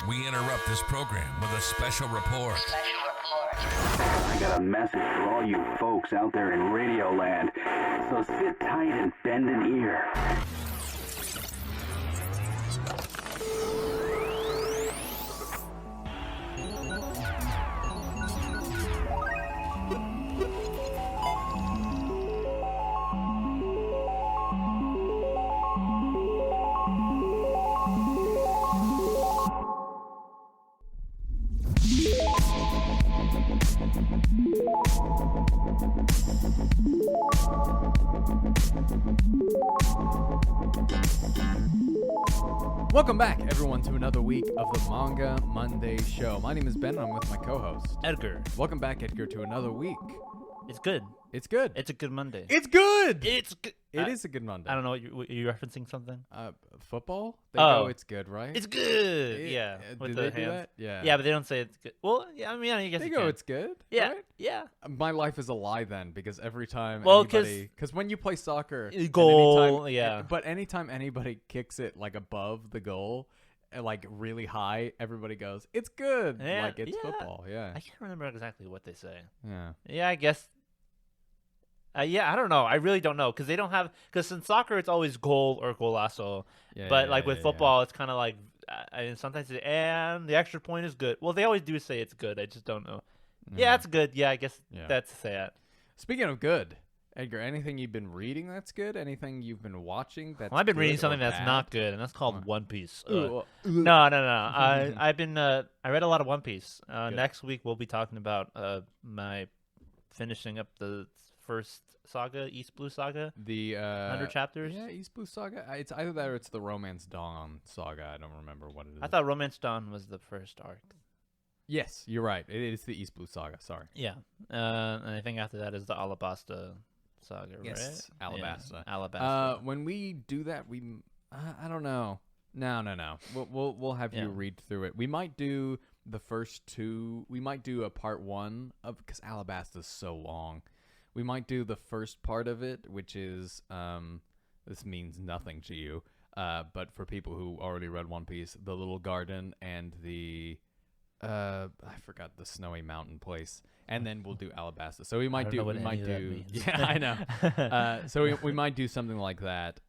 we interrupt this program with a special report. I got a message for all you folks out there in Radio Land. So sit tight and bend an ear. Welcome back, everyone, to another week of the Manga Monday show. My name is Ben, and I'm with my co-host, Edgar. Welcome back, Edgar, to another week. It's good. It's good. It's a good Monday. It's good! It's good. It is a good Monday. I don't know. Are you referencing something? Football? They Oh. go, it's good, right? It's good. Yeah. Do With they the do hands. that? Yeah. Yeah, but they don't say it's good. Well, yeah, I mean, I guess They you go, can. it's good, Yeah. right? Yeah. My life is a lie then, because every time Well, anybody... Because when you play soccer... and Goal, anytime- yeah. But anytime anybody kicks it, like, above the goal... like really high, everybody goes, it's good. Yeah, Like it's yeah. football. Yeah. I can't remember exactly what they say. Yeah. Yeah, I guess. Yeah, I don't know. I really don't know because they don't have. Because in soccer, it's always goal or golazo. Yeah, But yeah, like yeah, with yeah. football, it's kind of like. And sometimes they, and the extra point is good. Well, they always do say it's good. I just don't know. Yeah, it's good. Yeah, I guess Yeah. that's sad. Speaking of good, Edgar, anything you've been reading that's good? Anything you've been watching that's Well, I've been reading good or something that's bad? not good, and that's called What? One Piece. Ooh, No. I've been. I read a lot of One Piece. Good. Next week we'll be talking about my finishing up the first saga, East Blue Saga. The 100 chapters. Yeah, East Blue Saga. It's either that or it's the Romance Dawn Saga. I don't remember what it is. I thought Romance Dawn was the first arc. Yes, you're right. It is the East Blue Saga. Sorry. Yeah, and I think after that is the Alabasta Saga, Yes, right? Alabasta. Yeah, Alabasta. When we do that, I don't know. No. We'll have you Yeah. read through it. We might do the first two. We might do a part one of because Alabasta's so long. We might do the first part of it, which is this means nothing to you, but for people who already read One Piece, the Little Garden and the I forgot the snowy mountain place, and then we'll do Alabasta. So we might don't know what any of that means. Yeah, I know. So we might do something like that.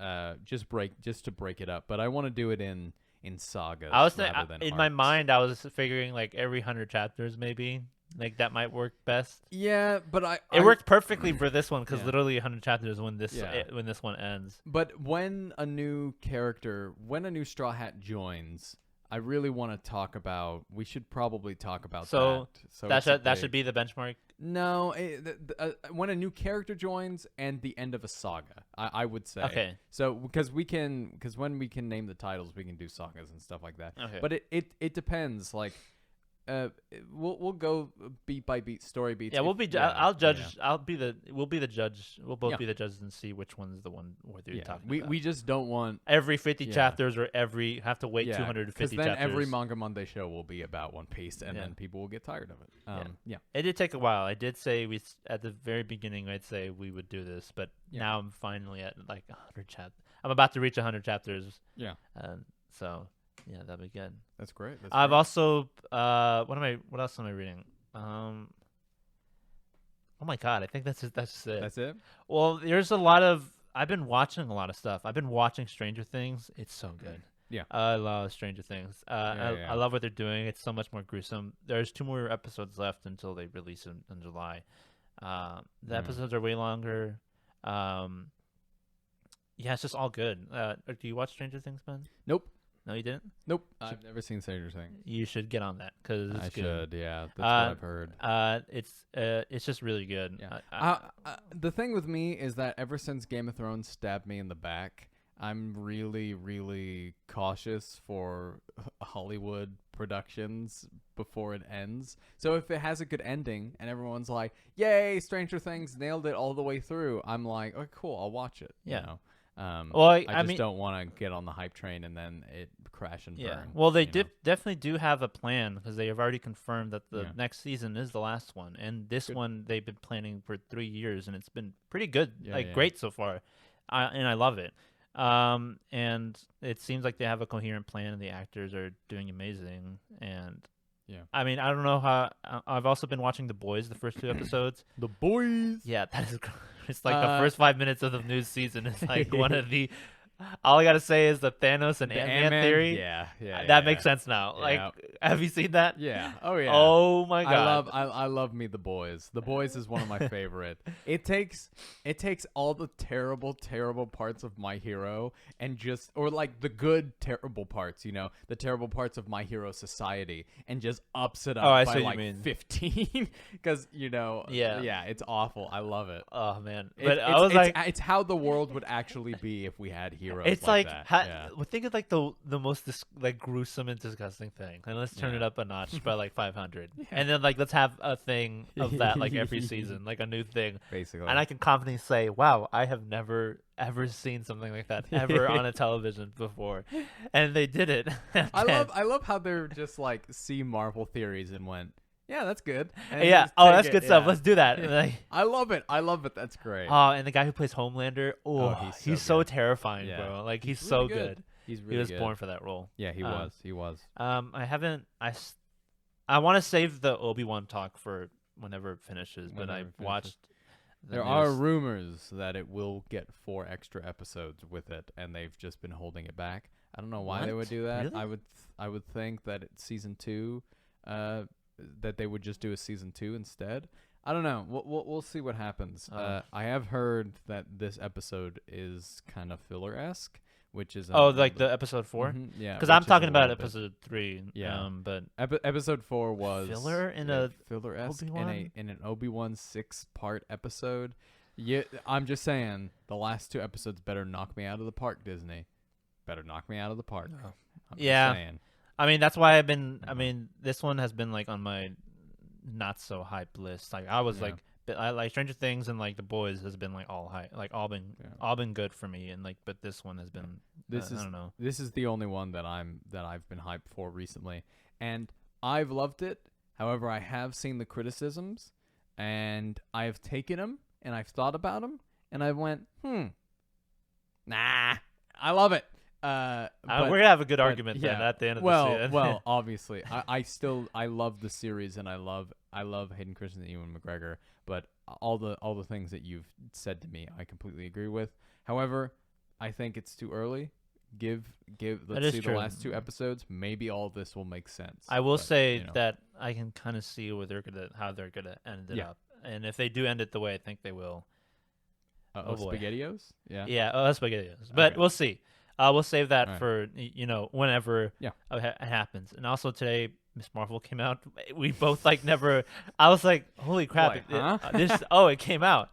Just to break it up. But I want to do it in sagas. I was rather than in my arcs. mind, I was figuring like every 100 chapters, maybe like that might work best. Yeah, but It worked perfectly for this one because Yeah. literally 100 chapters when this Yeah. when this one ends. But when a new Straw Hat joins, I really want to talk about. We should probably talk about So that. So that it's a that should big- be the benchmark. No, when a new character joins and the end of a saga, I would say. Okay. So because when we can name the titles, we can do sagas and stuff like that. Okay. But it depends. Like, we'll go beat by beat, story beats. Yeah, we'll if- be. yeah, I'll judge. yeah. We'll be the judge. We'll both Yeah. be the judges and see which one's the one worth you're Yeah, talking we about. we just don't want. Every 50 Yeah. chapters or have to wait Yeah, 250 then chapters. every Manga Monday show will be about One Piece, and Yeah. then people will get tired of it. Yeah. It did take a while. I did say at the very beginning I'd say we would do this, but Yeah. now I'm finally at like 100 chapters. I'm about to reach 100 chapters. Yeah. So yeah, that'd be good. That's great. I've also what else am I reading? Oh my god, I think that's it. That's it. That's it. Well, I've been watching a lot of stuff. I've been watching Stranger Things. It's so good. Yeah. I love Stranger Things. Yeah. I love what they're doing. It's so much more gruesome. There's 2 more episodes left until they release it in July. The episodes are way longer. Yeah, it's just all good. Do you watch Stranger Things, Ben? Nope. No, you didn't? Nope. I've never seen Stranger Things. You should get on that because it's I good. should. Yeah, that's what I've heard. It's just really good. Yeah. The thing with me is that ever since Game of Thrones stabbed me in the back, I'm really, really cautious for Hollywood productions before it ends. So if it has a good ending and everyone's like, "Yay, Stranger Things nailed it all the way through," I'm like, "Oh, cool, I'll watch it." Yeah. You know? Well, I I just mean- don't want to get on the hype train and then it crash and Yeah. burn. Well, they you know? definitely do have a plan because they have already confirmed that the Yeah. next season is the last one, and this Good. one they've been planning for 3 years, and it's been pretty good, Yeah, yeah. great so far, and I love it. And it seems like they have a coherent plan, and the actors are doing amazing. And Yeah. I mean, I don't know how. I've also been watching The Boys, the first 2 episodes. The boys. Yeah, that is. It's like the first 5 minutes of the new season is like one of the. All I gotta say is the Thanos and Ant-Man theory. Yeah. That makes sense now. Yeah. Like, have you seen that? Yeah. Oh yeah. Oh my god. I love me The Boys. The Boys is one of my favorite. It takes all the terrible parts of My Hero and just or like the good terrible parts, the terrible parts of My Hero Society and just ups it up I by see what like you mean. 15 cuz Yeah. it's awful. I love it. Oh man. It- But it's, I was it's, like, it's how the world would actually be if we had heroes it's like like, that. Yeah. well, think of like the most like gruesome and disgusting thing, and let's turn it Yeah. up a notch by like 500, and then like let's have a thing of that like every season, like a new thing. Basically. And I can confidently say, wow, I have never ever seen something like that ever on a television before, and they did it. I love how they're just like see Marvel theories and went, yeah, that's good. And Yeah. just Oh, take that's it, good stuff. yeah. Let's do that. Like, I love it. That's great. oh, and the guy who plays Homelander, he's so good. terrifying, Yeah. bro. Like he's really so good. good. He's really He was good. born for that role. Yeah, he was. I haven't. I want to save the Obi-Wan talk for whenever it finishes, but Whenever I it finishes. watched. There are rumors that it will get 4 extra episodes with it, and they've just been holding it back. I don't know why they would What? do that. Really? I would think that it's season 2, that they would just do a season 2 instead. I don't know. We'll see what happens. I have heard that this episode is kind of filler-esque, which is like the episode 4. Mhm, yeah, Because which I'm is talking a about little bit- episode 3. Yeah. But Episode 4 was Filler in a filler-esque Obi-Wan? in an Obi-Wan 6-part episode. Yeah, I'm just saying the last 2 episodes better knock me out of the park, Disney. Better knock me out of the park. I'm Yeah. just saying. I mean, that's why I've been. I mean, this one has been like on my not so hype list. Like I was Yeah. I like Stranger Things and like The Boys has been like all high, like all been good for me. And like, but this one has been. I don't know. This is the only one that I've been hyped for recently, and I've loved it. However, I have seen the criticisms, and I have taken them, and I've thought about them, and I went, nah, I love it. We're gonna have a good argument then yeah. at the end of the season. Well, obviously, I love the series, and I love Hayden Christensen and Ewan McGregor. But all the things that you've said to me, I completely agree with. However, I think it's too early. Let's see the last 2 episodes. Maybe all this will make sense. I will say you know. that I can kind of see how they're gonna end it up, and if they do end it the way I think they will. Oh boy. SpaghettiOs? Yeah. Yeah, that's SpaghettiOs. But Okay. we'll see. We'll save that Alright. for whenever Yeah. it happens. And also today, Miss Marvel came out. We both like never. I was like, holy crap! Like, huh? It came out.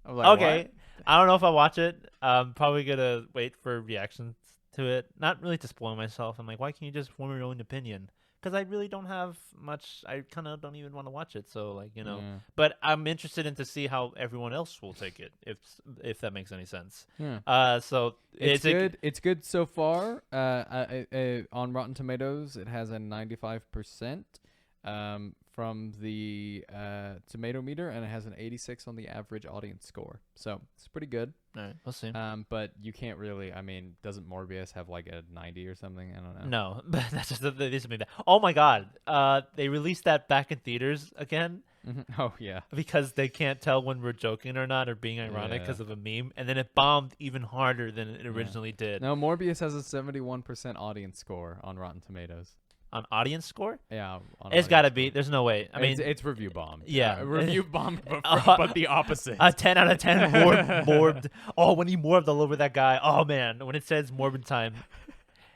I was like, Okay, what? I don't know if I watch it. I'm probably gonna wait for reactions to it. Not really to spoil myself. I'm like, why can't you just form your own opinion? Because I really don't have much. I kind of don't even want to watch it. So like Yeah. but I'm interested in to see how everyone else will take it. If that makes any sense. Yeah. So It's good. It's good so far. On Rotten Tomatoes, it has a 95% from the tomato meter, and it has an 86 on the average audience score. So it's pretty good. All right, we'll see. But you can't really. I mean, doesn't Morbius have like a 90 or something? I don't know. No, but that's just this bad. Oh my god! They released that back in theaters again Mhm. Oh yeah. because they can't tell when we're joking or not or being ironic Yeah. because of a meme, and then it bombed even harder than it originally did. No, Morbius has a 71% audience score on Rotten Tomatoes. On audience score, Yeah. On it's got to audience be. score. There's no way. I mean, it's review bombed. Yeah. Review bombed, but, Uh, but the opposite. a 10 out of 10 morbed. Oh, when he morbed all over that guy. Oh man, when it says morbid time.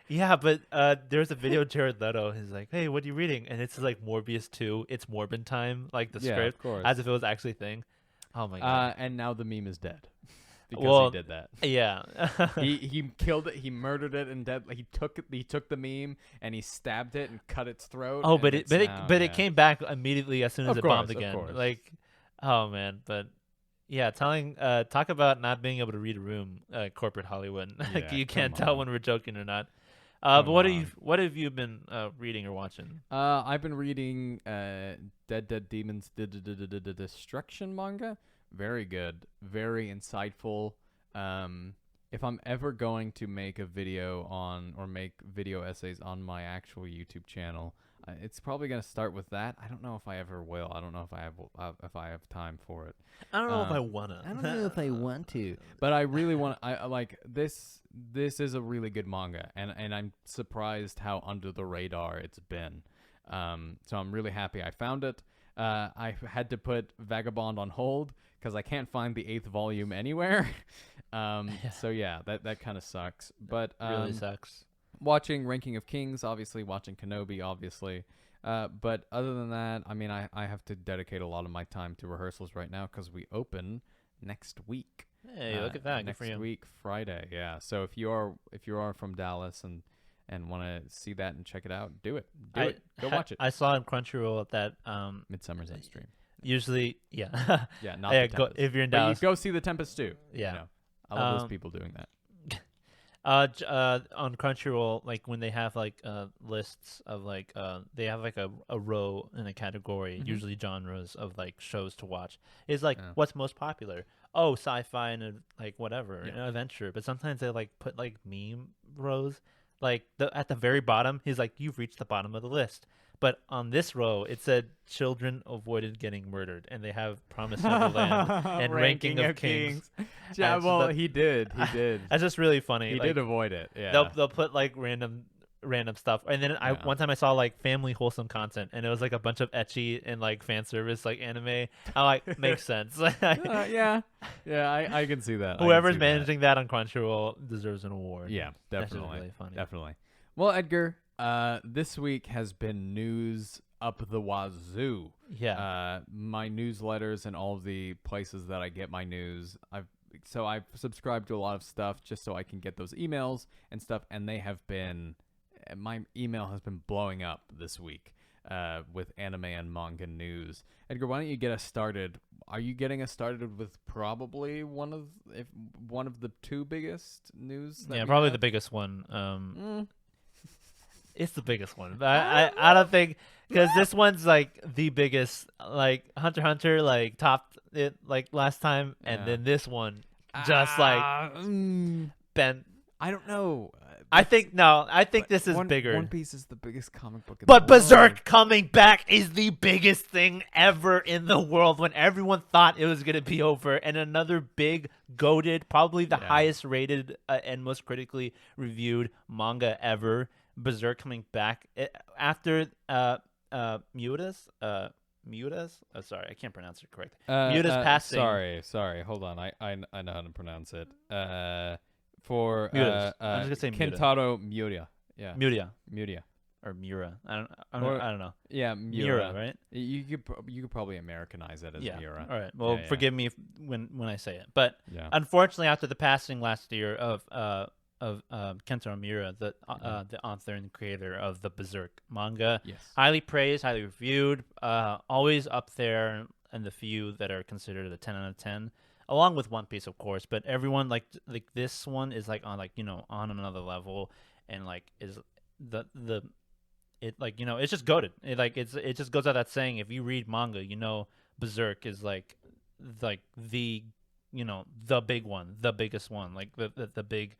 Yeah, but there's a video of Jared Leto. He's like, "Hey, what are you reading?" And it's like Morbius 2. It's morbid time, like the Yeah, script, of course. as if it was actually a thing. Oh my god. And now the meme is dead because Well, he did that. Yeah. he killed it. He murdered it and dead. He took the meme and he stabbed it and cut its throat. Oh, and but it's it now- it came back immediately as soon as Of it bombed course, of again. course. Like, oh man, but yeah, talk about not being able to read a room, corporate Hollywood. Like Yeah, you can't come tell on. when we're joking or not. Come But what on. have you been reading or watching? I've been reading Dead Demons Destruction manga. Very good, very insightful. if I'm ever going to make a video on or make video essays on my actual YouTube channel, it's probably gonna start with that. I don't know if I ever will. I don't know if I have time for it. I don't know if I wanna. I don't know if I want to, but I really want. I like this. This is a really good manga, and I'm surprised how under the radar it's been. So I'm really happy I found it. I had to put Vagabond on hold because I can't find the 8th volume anywhere. So yeah, that kind of sucks. But really sucks. Watching Ranking of Kings, obviously. Watching Kenobi, obviously. But other than that, I mean, I have to dedicate a lot of my time to rehearsals right now because we open next week. Hey, look at that! Good Next for you. week, Friday. Yeah. So if you are from Dallas and want to see that and check it out, do it. Go watch it. I saw on Crunchyroll that Midsummer's End stream. usually, yeah. Yeah, not Yeah, the Tempest. if you're in But Dallas. you go see the Tempest too. Yeah. You know, I love those people doing that. On Crunchyroll, like when they have like lists of like they have like a row in a category, usually genres of like shows to watch. It's like what's most popular. Oh, sci-fi and like whatever, and adventure. But sometimes they like put like meme rows. Like at the very bottom, he's like, "You've reached the bottom of the list." But on this row, it said children avoided getting murdered, and they have Promised Neverland and Ranking of Kings. Yeah, And so well, that- he did. He did. That's just really funny. He Like, did avoid it. Yeah. they'll put like random stuff, and then one time I saw like family wholesome content, and it was like a bunch of ecchi and like fan service like anime. I'm like, makes sense. Yeah. I can see that. I can Whoever's see managing that on Crunchyroll deserves an award. Yeah, That's just definitely. really funny. Definitely. Well, Edgar, this week has been news up the wazoo. Yeah. My newsletters and all of the places that I get my news. I've subscribed to a lot of stuff just so I can get those emails and stuff, and my email has been blowing up this week with anime and manga news. Edgar, why don't you get us started? Are you getting us started with probably one of the two biggest news? That Yeah, we probably have? the biggest one. It's the biggest one. But I don't think, because this one's like the biggest. Like Hunter x Hunter like topped it like last time, and then this one just Ben. I don't know. I think this is bigger. One Piece is the biggest comic book in But the world. Berserk coming back is the biggest thing ever in the world when everyone thought it was going to be over. And another big, goated, probably the highest rated and most critically reviewed manga ever. Berserk coming back after Miura's. Sorry, I can't pronounce it correctly. Miura's passing. Sorry. Hold on. I know how to pronounce it. For Miura's. I'm just gonna say Kentaro Miura. Yeah. Miura or Miura. I don't know. Yeah, Miura. Right? You could probably Americanize it as Miura. All right. Well, forgive me when I say it, but Yeah. unfortunately, after the passing last year of Kentaro Miura, the author and creator of the Berserk manga, highly praised, highly reviewed, always up there in the few that are considered a 10 out of 10. Along with One Piece, of course, but everyone like this one is like on on another level, and like is it's just goated. It just goes out that saying, if you read manga, Berserk is like the the big one, the biggest one, like the big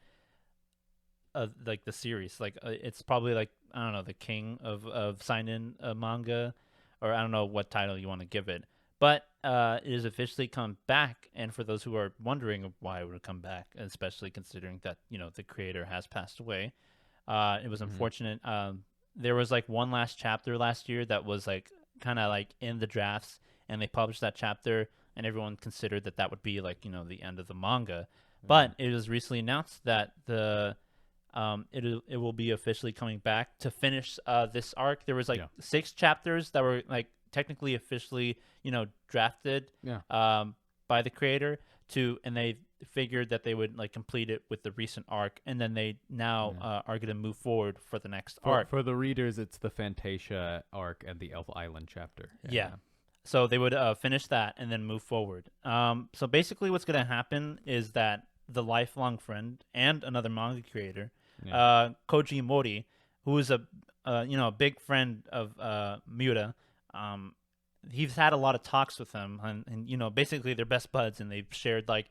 like the series, it's probably like, I don't know, the king of sign-in manga, or I don't know what title you want to give it. But it has officially come back, and for those who are wondering why it would come back, especially considering that the creator has passed away, it was unfortunate. There was like one last chapter last year that was like kind of like in the drafts, and they published that chapter, and everyone considered that would be like the end of the manga. But it was recently announced that it will be officially coming back to finish this arc. There was like 6 chapters that were like technically officially drafted by the creator and they figured that they would like complete it with the recent arc, and then they now are going to move forward for the next arc. For the readers, it's the Fantasia arc and the Elf Island chapter. So they would finish that and then move forward. So basically what's going to happen is that the lifelong friend and another manga creator, Koji Mori, who is a big friend of Miura, he's had a lot of talks with him, and basically they're best buds, and they've shared like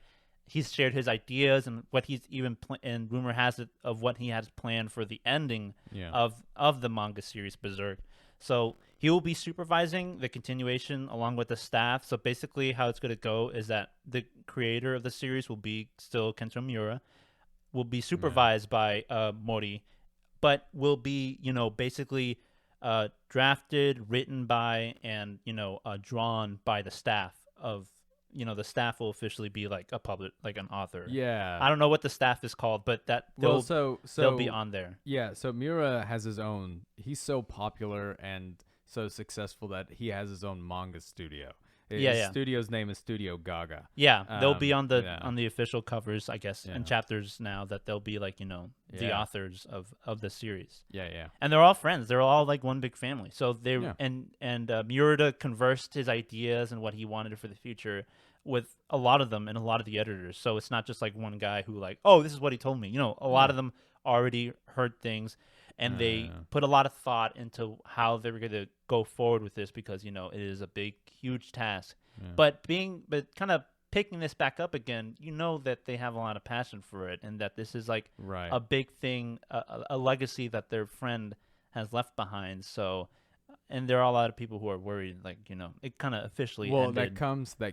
he's shared his ideas and what he's even and rumor has it of what he has planned for the ending of the manga series Berserk. So he will be supervising the continuation along with the staff. So basically, how it's going to go is that the creator of the series will be still Kento Miura, will be supervised by Mori, but will be basically drafted, written by, and drawn by the staff of. The staff will officially be like an author. Yeah. I don't know what the staff is called, but they'll be on there. Yeah, so Miura has his own. He's so popular and so successful that he has his own manga studio. His studio's name is Studio Gaga. Yeah, they'll be on the official covers, I guess, and chapters now that they'll be like the authors of the series. Yeah. And they're all friends. They're all like one big family. So they and Miura conversed his ideas and what he wanted for the future with a lot of them and a lot of the editors. So it's not just like one guy who like, oh, this is what he told me. A lot of them already heard things, and they put a lot of thought into how they were going to go forward with this because it is a big, huge task. But kind of picking this back up again, that they have a lot of passion for it, and that this is like a big thing, a legacy that their friend has left behind. So. And there are a lot of people who are worried, like, it kind of officially ended. that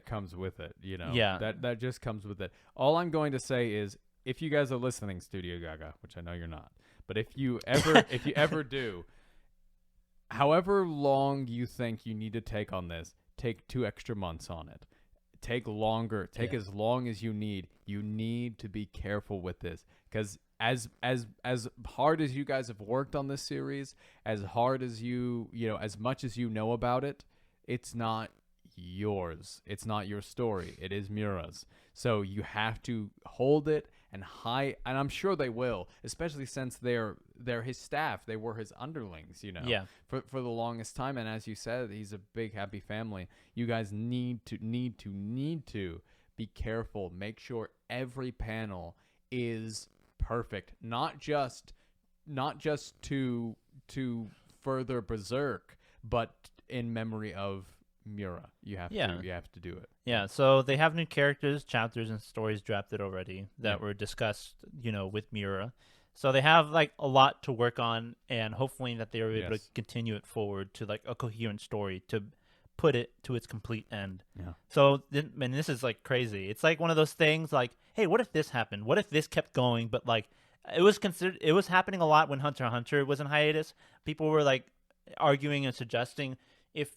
comes with it, Yeah. That just comes with it. All I'm going to say is, if you guys are listening, Studio Gaga, which I know you're not, but if you ever do, however long you think you need to take on this, take 2 extra months on it. Take longer. Take as long as you need. You need to be careful with this, because as hard as you guys have worked on this series, as hard as as much as you know about it, it's not yours. It's not your story. It is Miura's. So you have to hold it and and I'm sure they will, especially since they're his staff. They were his underlings, for the longest time. And as you said, he's a big happy family. You guys need to be careful. Make sure every panel is perfect, not just to further Berserk, but in memory of Miura. You have to do it. Yeah, so they have new characters, chapters, and stories drafted already that were discussed, with Miura. So they have like a lot to work on, and hopefully that they are able to continue it forward to like a coherent story to put it to its complete end. Yeah. So, and this is like crazy. It's like one of those things like, hey, what if this happened? What if this kept going? But like, it was happening a lot when Hunter x Hunter was in hiatus. People were like arguing and suggesting if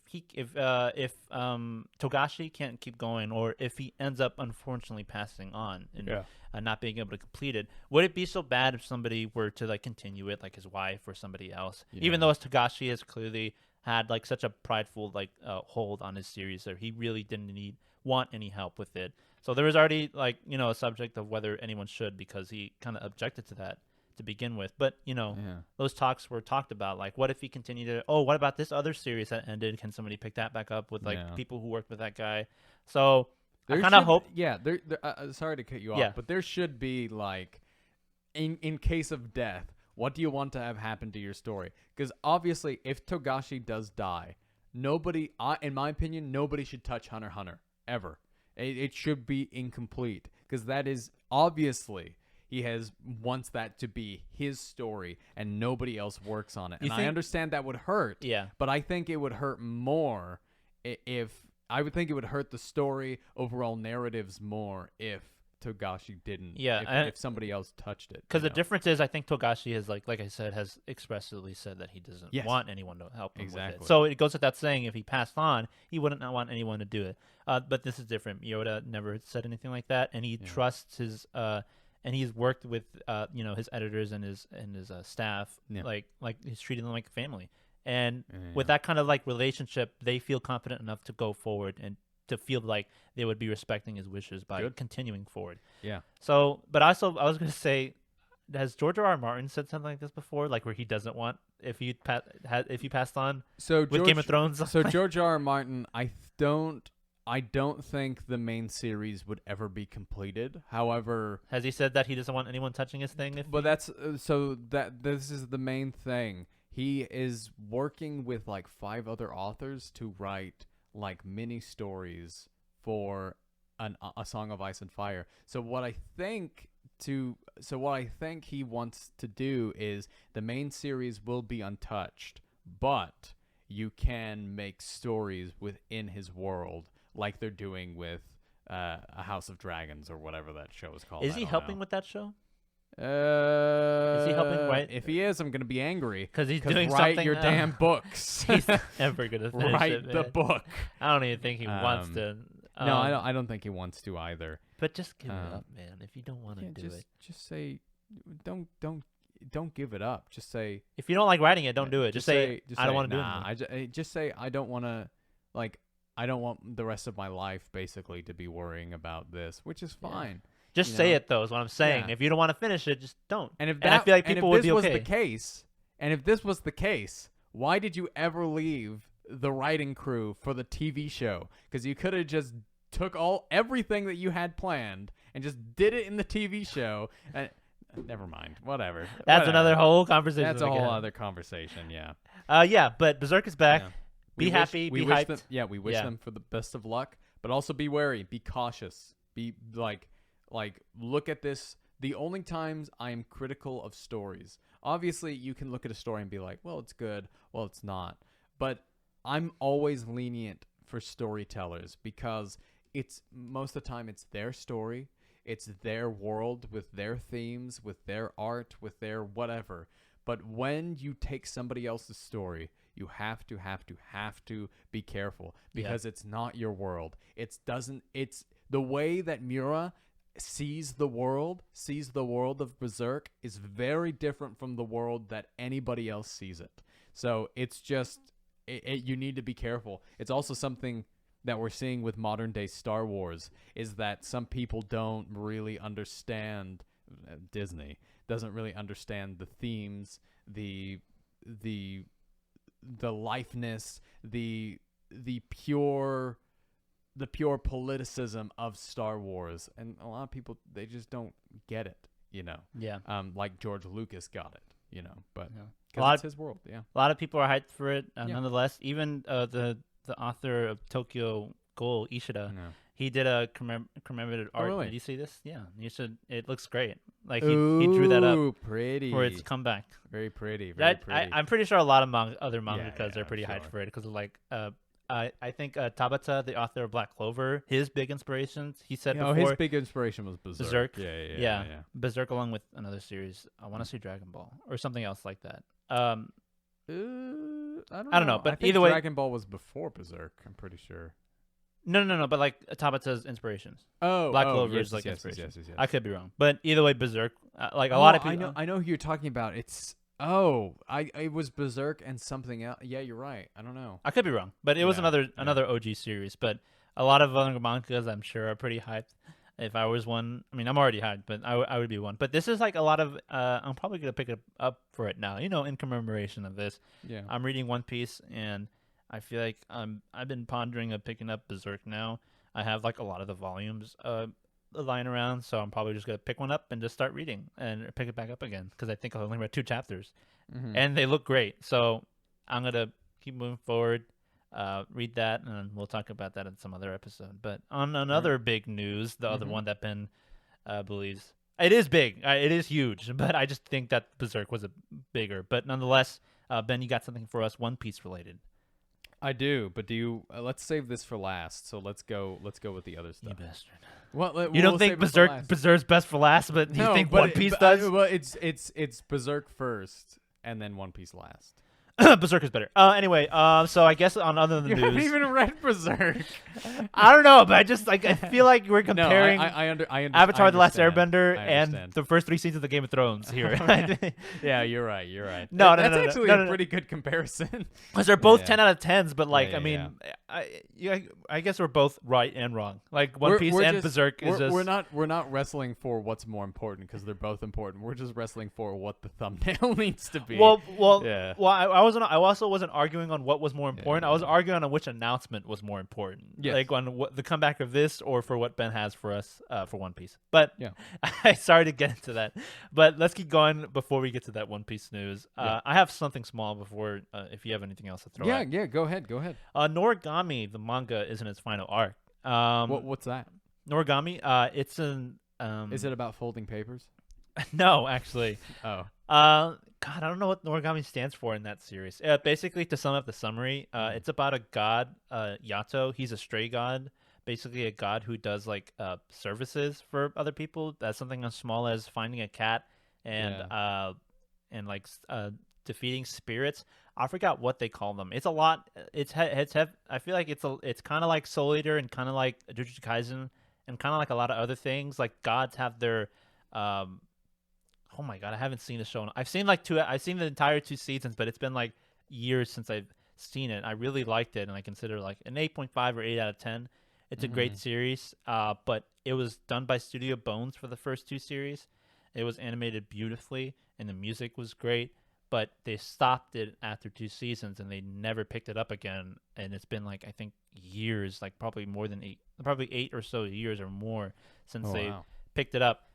Togashi can't keep going, or if he ends up unfortunately passing on and not being able to complete it, would it be so bad if somebody were to like continue it, like his wife or somebody else? Even though Togashi has clearly had like such a prideful like hold on his series that he really didn't want any help with it. So there was already like a subject of whether anyone should, because he kind of objected to that to begin with. But those talks were talked about, like what if he continued to, what about this other series that ended? Can somebody pick that back up with like people who worked with that guy? So I kind of hope. Yeah, sorry to cut you off, but there should be like, in case of death, what do you want to have happen to your story? Because obviously, if Togashi does die, nobody, in my opinion, nobody should touch Hunter x Hunter ever. It should be incomplete, because that is obviously he wants that to be his story, and nobody else works on it. And I understand that would hurt. Yeah. But I think it would hurt more I would think it would hurt the story overall narratives more if Togashi didn't. Yeah, if somebody else touched it. Because the difference is, I think Togashi has, like I said, has expressly said that he doesn't want anyone to help him with it. So it goes without saying, if he passed on, he wouldn't want anyone to do it. But this is different. Yoda never said anything like that, and he trusts his and he's worked with his editors and his staff like he's treating them like family. And with that kind of like relationship, they feel confident enough to go forward and to feel like they would be respecting his wishes by continuing forward. Yeah. So, but also, I was going to say, has George R.R. Martin said something like this before, like where he doesn't want if he passed on with Game of Thrones? So George R.R. Martin, I don't think the main series would ever be completed. However, has he said that he doesn't want anyone touching his thing? This is the main thing. He is working with like 5 other authors to write like mini stories for a Song of Ice and Fire. So what I think he wants to do is the main series will be untouched, but you can make stories within his world like they're doing with A House of Dragons or whatever that show is called. Is he helping with that show? Is he helping write? If he is, I'm gonna be angry because he's doing write something. your damn books. He's never gonna finish write the book. I don't even think he wants to. No, I don't think he wants to either. But just give it up, man. If you don't want to do it, just say, don't give it up. Just say, if you don't like writing it, don't do it. Just say I don't want to do it. Just say I don't want to. Like, I don't want the rest of my life basically to be worrying about this, which is fine. Just say it though. Is what I'm saying. Yeah. If you don't want to finish it, just don't. And if I feel like people would be okay. If this was the case, why did you ever leave the writing crew for the TV show? Because you could have just took everything that you had planned and just did it in the TV show. And never mind. Whatever. That's another whole conversation. That's a whole other conversation. Yeah. But Berserk is back. Yeah. Be happy. Be hyped. We wish them for the best of luck, but also be wary. Be cautious. Be like look at this. The only times I am critical of stories, obviously you can look at a story and be like, well, it's good, well, it's not. But I'm always lenient for storytellers because it's most of the time it's their story, it's their world with their themes, with their art, with their whatever. But when you take somebody else's story, you have to be careful because it's not your world. It's the way that Miura sees the world of Berserk is very different from the world that anybody else sees it. So it's just you need to be careful. It's also something that we're seeing with modern day Star Wars is that some people don't really understand. Disney doesn't really understand the themes, the lifeness, the pure politicism of Star Wars, and a lot of people, they just don't get it, Yeah. Like George Lucas got it, but it's his world. Yeah. A lot of people are hyped for it. Nonetheless, even the author of Tokyo Ghoul, Ishida, he did a commemorative art. Really? Did you see this? Yeah, you should. It looks great. Like he drew that up pretty for its comeback. Very pretty. I'm pretty sure a lot of other mangakas are pretty hyped for it because of like I think Tabata, the author of Black Clover, his big inspirations, he said before. His big inspiration was Berserk. Yeah. Berserk along with another series. I want to say Dragon Ball or something else like that. I don't know. But I think either way, Dragon Ball was before Berserk. I'm pretty sure. No. But like Tabata's inspirations. Black Clover is like inspiration. Yes. I could be wrong, but either way, Berserk. Like a lot of people. I know who you're talking about. It was Berserk and something else. Yeah, you're right. I don't know. I could be wrong, but it was another OG series. But a lot of other mangas, I'm sure, are pretty hyped. If I was one, I mean, I'm already hyped, but I would be one. But this is like a lot of. I'm probably gonna pick it up for it now. In commemoration of this. Yeah. I'm reading One Piece, and I feel like I've been pondering of picking up Berserk now. I have like a lot of the volumes lying around, so I'm probably just gonna pick one up and just start reading and pick it back up again because I think I only read 2 chapters, and they look great. So I'm gonna keep moving forward, read that, and we'll talk about that in some other episode. But on another big news, the other one that Ben believes it is big, it is huge, but I just think that Berserk was a bigger. But nonetheless, Ben, you got something for us, One Piece related. I do, but do you? Let's save this for last. So let's go with the other stuff. You bastard. Well, you don't think Berserk's best for last, but you think One Piece does? Well, it's Berserk first, and then One Piece last. Berserk is better. Anyway, so I guess on other than the news, you haven't even read Berserk. I don't know, but I feel like we're comparing Avatar: The Last Airbender and the first 3 seasons of Game of Thrones here. Yeah, you're right. No, that's actually a pretty good comparison. Because they're both 10 out of 10s, but like, I guess we're both right and wrong. Like One Piece and Berserk is just we're not wrestling for what's more important because they're both important. We're just wrestling for what the thumbnail needs to be. I also wasn't arguing on what was more important. I was arguing on which announcement was more important. Yes. Like on the comeback of this or for what Ben has for us for One Piece. But I sorry to get into that. But let's keep going before we get to that One Piece news. I have something small before if you have anything else to throw out. Yeah, go ahead. Noragami, the manga, is in its final arc. What's that? Noragami. It's an Is it about folding papers? no, actually. Oh. God, I don't know what Noragami stands for in that series. Basically, to sum up the summary, it's about a god, Yato. He's a stray god, basically a god who does like services for other people. That's something as small as finding a cat and like defeating spirits. I forgot what they call them. It's a lot. I feel like it's kind of like Soul Eater and kind of like Jujutsu Kaisen and kind of like a lot of other things. Like gods have their oh my god, I haven't seen the show. I've seen the entire 2 seasons, but it's been like years since I've seen it. I really liked it, and I consider like an 8.5 or 8 out of 10. It's a great series, but it was done by Studio Bones for the first 2 series. It was animated beautifully, and the music was great, but they stopped it after 2 seasons, and they never picked it up again. And it's been like, I think, years, like probably more than 8 or so years or more since they picked it up.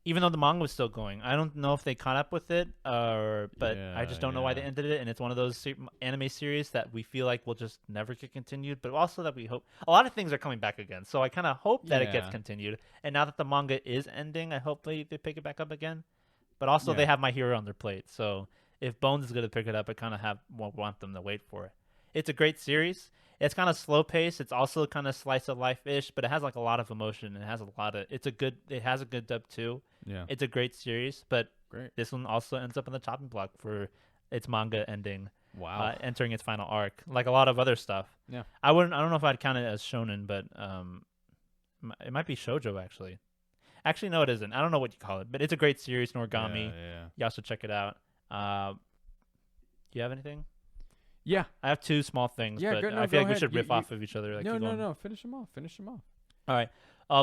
Even though the manga was still going, I don't know if they caught up with it, but I just don't know why they ended it. And it's one of those anime series that we feel like will just never get continued, but also that we hope a lot of things are coming back again. So I kind of hope that it gets continued. And now that the manga is ending, I hope they pick it back up again. But also they have My Hero on their plate, so if Bones is going to pick it up, I kind of want them to wait for it. It's a great series. It's kind of slow paced. It's also kind of slice of life ish, but it has like a lot of emotion. And it has it has a good dub too. Yeah. It's a great series, but this one also ends up in the chopping block for its manga ending. Wow. Entering its final arc, like a lot of other stuff. Yeah. I don't know if I'd count it as shonen, but it might be shoujo actually. Actually, no, it isn't. I don't know what you call it, but it's a great series, Noragami. Yeah. You also check it out. Do you have anything? Yeah. I have 2 small things, but I feel like we should riff off of each other. Like No. Finish them off. All right.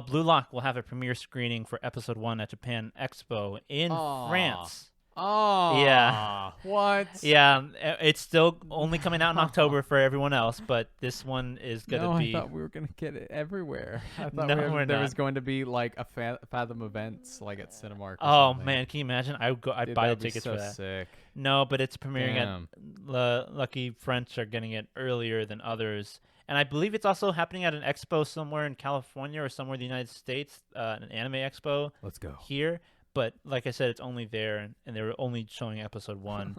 Blue Lock will have a premiere screening for episode 1 at Japan Expo in France. Oh. Yeah. What? Yeah. It's still only coming out in October for everyone else, but this one is going to be... I thought we were going to get it everywhere. I thought we're there not. was going to be like a Fathom events like at Cinemark or Oh, something. man. Can you imagine? I'd buy the tickets for that. Sick. No, but it's premiering at... Lucky French are getting it earlier than others. And I believe it's also happening at an expo somewhere in California or somewhere in the United States, an anime expo. Let's go. Here. But like I said, it's only there, and they were only showing episode 1.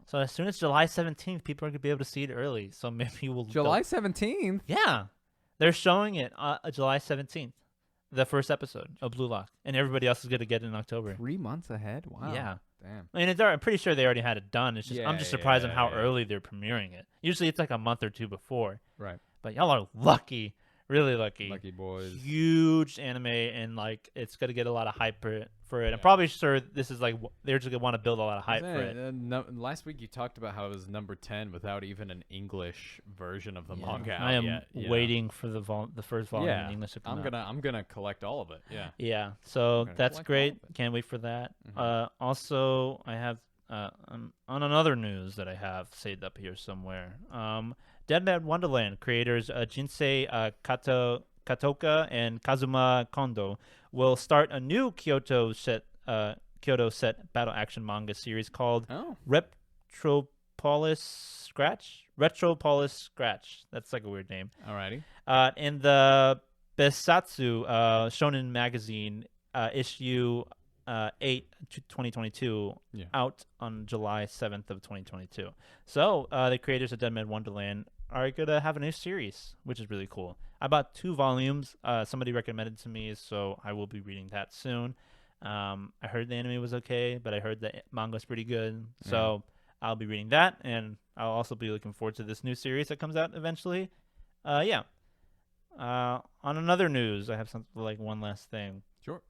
So as soon as July 17th, people are going to be able to see it early. So maybe we'll... July 17th? Yeah. They're showing it July 17th, the first episode of Blue Lock. And everybody else is going to get it in October. 3 months ahead? Wow. Yeah. Damn. I mean, I'm pretty sure they already had it done. It's just I'm just surprised on how early they're premiering it. Usually it's like a month or 2 before. Right. But y'all are lucky. Really lucky. Lucky boys. Huge anime, and like it's gonna get a lot of hype for it. I'm probably sure this is like they're just gonna want to build a lot of hype for it. Last week you talked about how it was number 10 without even an English version of the manga. I am waiting for the first volume in English to come out. I'm gonna collect all of it. Yeah. Yeah. So that's great. Can't wait for that. Also, I have on another news that I have saved up here somewhere. Deadman Wonderland creators Jinsei Katoka and Kazuma Kondo will start a new Kyoto set battle action manga series called Retropolis Scratch. That's like a weird name. Alrighty. In the Besatsu Shonen magazine issue 8 2022 out on July 7th of 2022. So the creators of Deadman Wonderland are gonna have a new series, which is really cool. I bought 2 volumes. Somebody recommended to me, so I will be reading that soon. I heard the anime was okay, but I heard the manga's pretty good, so I'll be reading that, and I'll also be looking forward to this new series that comes out eventually. On another news, I have something like one last thing. Sure.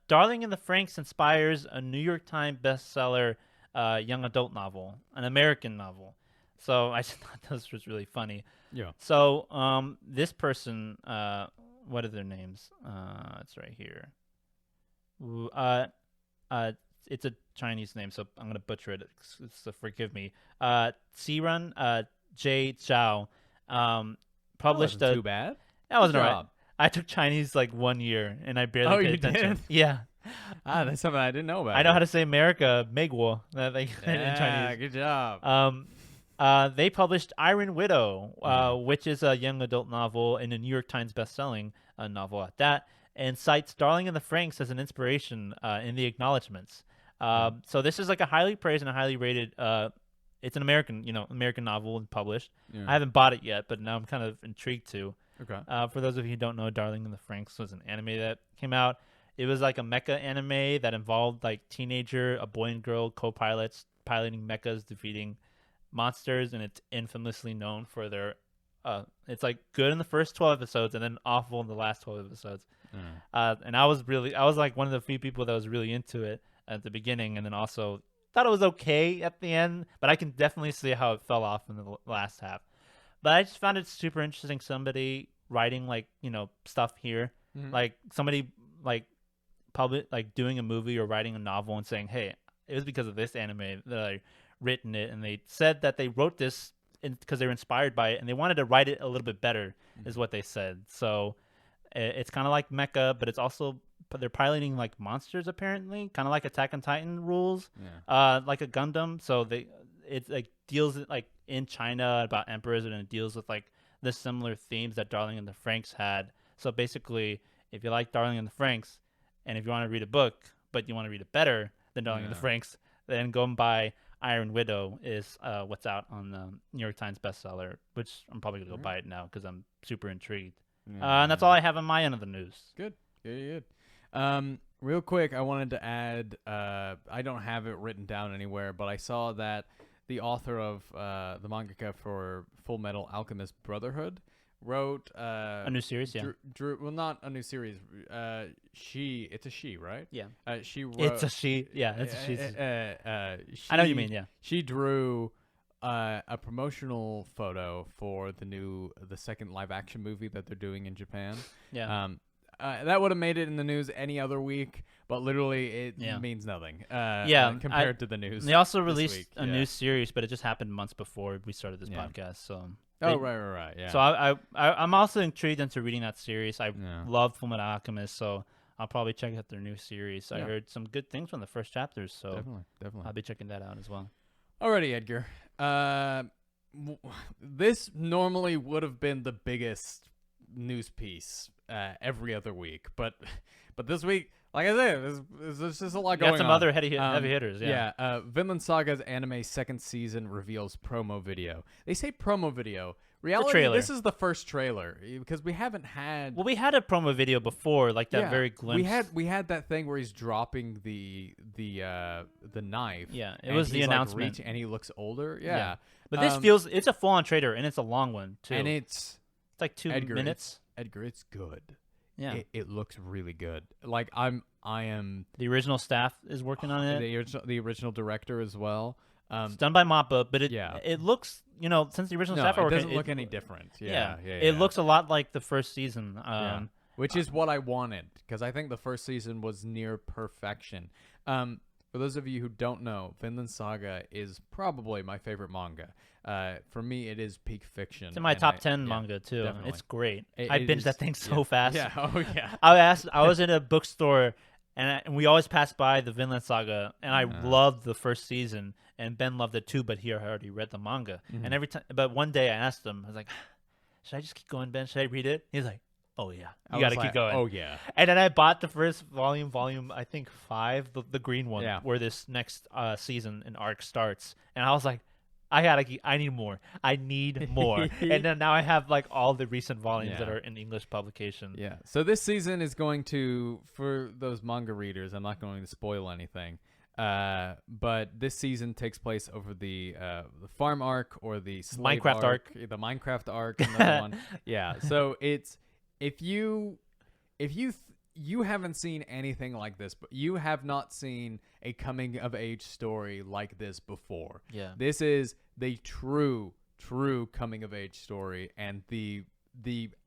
Darling in the Franxx inspires a New York Times bestseller young adult novel, an American novel. So I just thought this was really funny. Yeah. So this person, what are their names? It's right here. It's a Chinese name, so I'm gonna butcher it. So forgive me. Siran J. Zhao published that wasn't too bad. That wasn't alright. I took Chinese like 1 year, and I barely paid attention. Did? Yeah. That's something I didn't know about. I know how to say America, Megwo, in Chinese. Good job. They published Iron Widow, which is a young adult novel and a New York Times bestselling. novel at that, and cites Darling in the Franxx as an inspiration in the acknowledgments. So this is like a highly praised and a highly rated. It's an American novel and published. Yeah. I haven't bought it yet, but now I'm kind of intrigued to. Okay. For those of you who don't know, Darling in the Franxx was an anime that came out. It was like a mecha anime that involved like a boy and girl co-pilots piloting mechas, defeating monsters, and it's infamously known for their. It's like good in the first 12 episodes and then awful in the last 12 episodes. And I was like one of the few people that was really into it at the beginning, and then also thought it was okay at the end, but I can definitely see how it fell off in the last half. But I just found it super interesting. Somebody writing like stuff here, like somebody like doing a movie or writing a novel and saying, hey, it was because of this anime that I written it, and they said that they wrote this because they were inspired by it and they wanted to write it a little bit better, is what they said. So it's kind of like mecha, but it's also they're piloting like monsters apparently, kind of like Attack on Titan rules, like a Gundam. So it like deals like in China about emperors, and it deals with like the similar themes that Darling in the Franxx had. So basically, if you like Darling in the Franxx, and if you want to read a book, but you want to read it better than Darling in the Franxx, then go and buy Iron Widow is what's out on the New York Times bestseller, which I'm probably going to go buy it now because I'm super intrigued. And that's all I have on my end of the news. Good. Real quick, I wanted to add, I don't have it written down anywhere, but I saw that the author of the mangaka for Full Metal Alchemist Brotherhood wrote a new series, well, not a new series. It's a she, right? Yeah. She wrote. It's a she. Yeah, it's a she. I know what you mean. Yeah. She drew a promotional photo for the second live action movie that they're doing in Japan. Yeah. That would have made it in the news any other week, but literally it means nothing. Compared to the news. They also released a new series, but it just happened months before we started this podcast. So. Right. Yeah. So I'm also intrigued into reading that series. I love Fullmetal Alchemist, so I'll probably check out their new series. I heard some good things from the first chapters, so definitely. I'll be checking that out as well. Alrighty, Edgar. This normally would have been the biggest news piece every other week, but this week, like I said, there's just a lot going on. Got some other heavy hitters. Vinland Saga's anime second season reveals promo video. They say promo video. Reality, trailer. This is the first trailer because we haven't had. Well, we had a promo video before, like that very glimpse. We had that thing where he's dropping the knife. Yeah, it was the announcement, and he looks older. Yeah. But this it's a full-on trailer, and it's a long one too. And it's like 2 minutes. Edgar, it's good. Yeah, it looks really good. Like I am. The original staff is working on it. The original director as well. It's done by Mappa, but it looks, since the original staff are working, it doesn't look any different. It looks a lot like the first season. Which is what I wanted, because I think the first season was near perfection. For those of you who don't know, Vinland Saga is probably my favorite manga. For me, it is peak fiction. It's in my top 10 manga, too. Definitely. It's great. I binged that thing so fast. Yeah, oh yeah. I was in a bookstore, and we always passed by the Vinland Saga, and I loved the first season, and Ben loved it too, but he had already read the manga. And but one day I asked him, I was like, should I just keep going, Ben? Should I read it? He's like, oh yeah, you got to keep going. Oh yeah. And then I bought the first volume, I think 5, the green one, where this next season and arc starts. And I was like, I need more. I need more. And then now I have like all the recent volumes that are in English publication. Yeah. So this season is going to, for those manga readers, I'm not going to spoil anything. But this season takes place over the farm arc or the slave Minecraft arc. The Minecraft arc, another one. Yeah. So it's if you haven't seen anything like this, but you have not seen a coming of age story like this before. Yeah. This is the true coming of age story, and the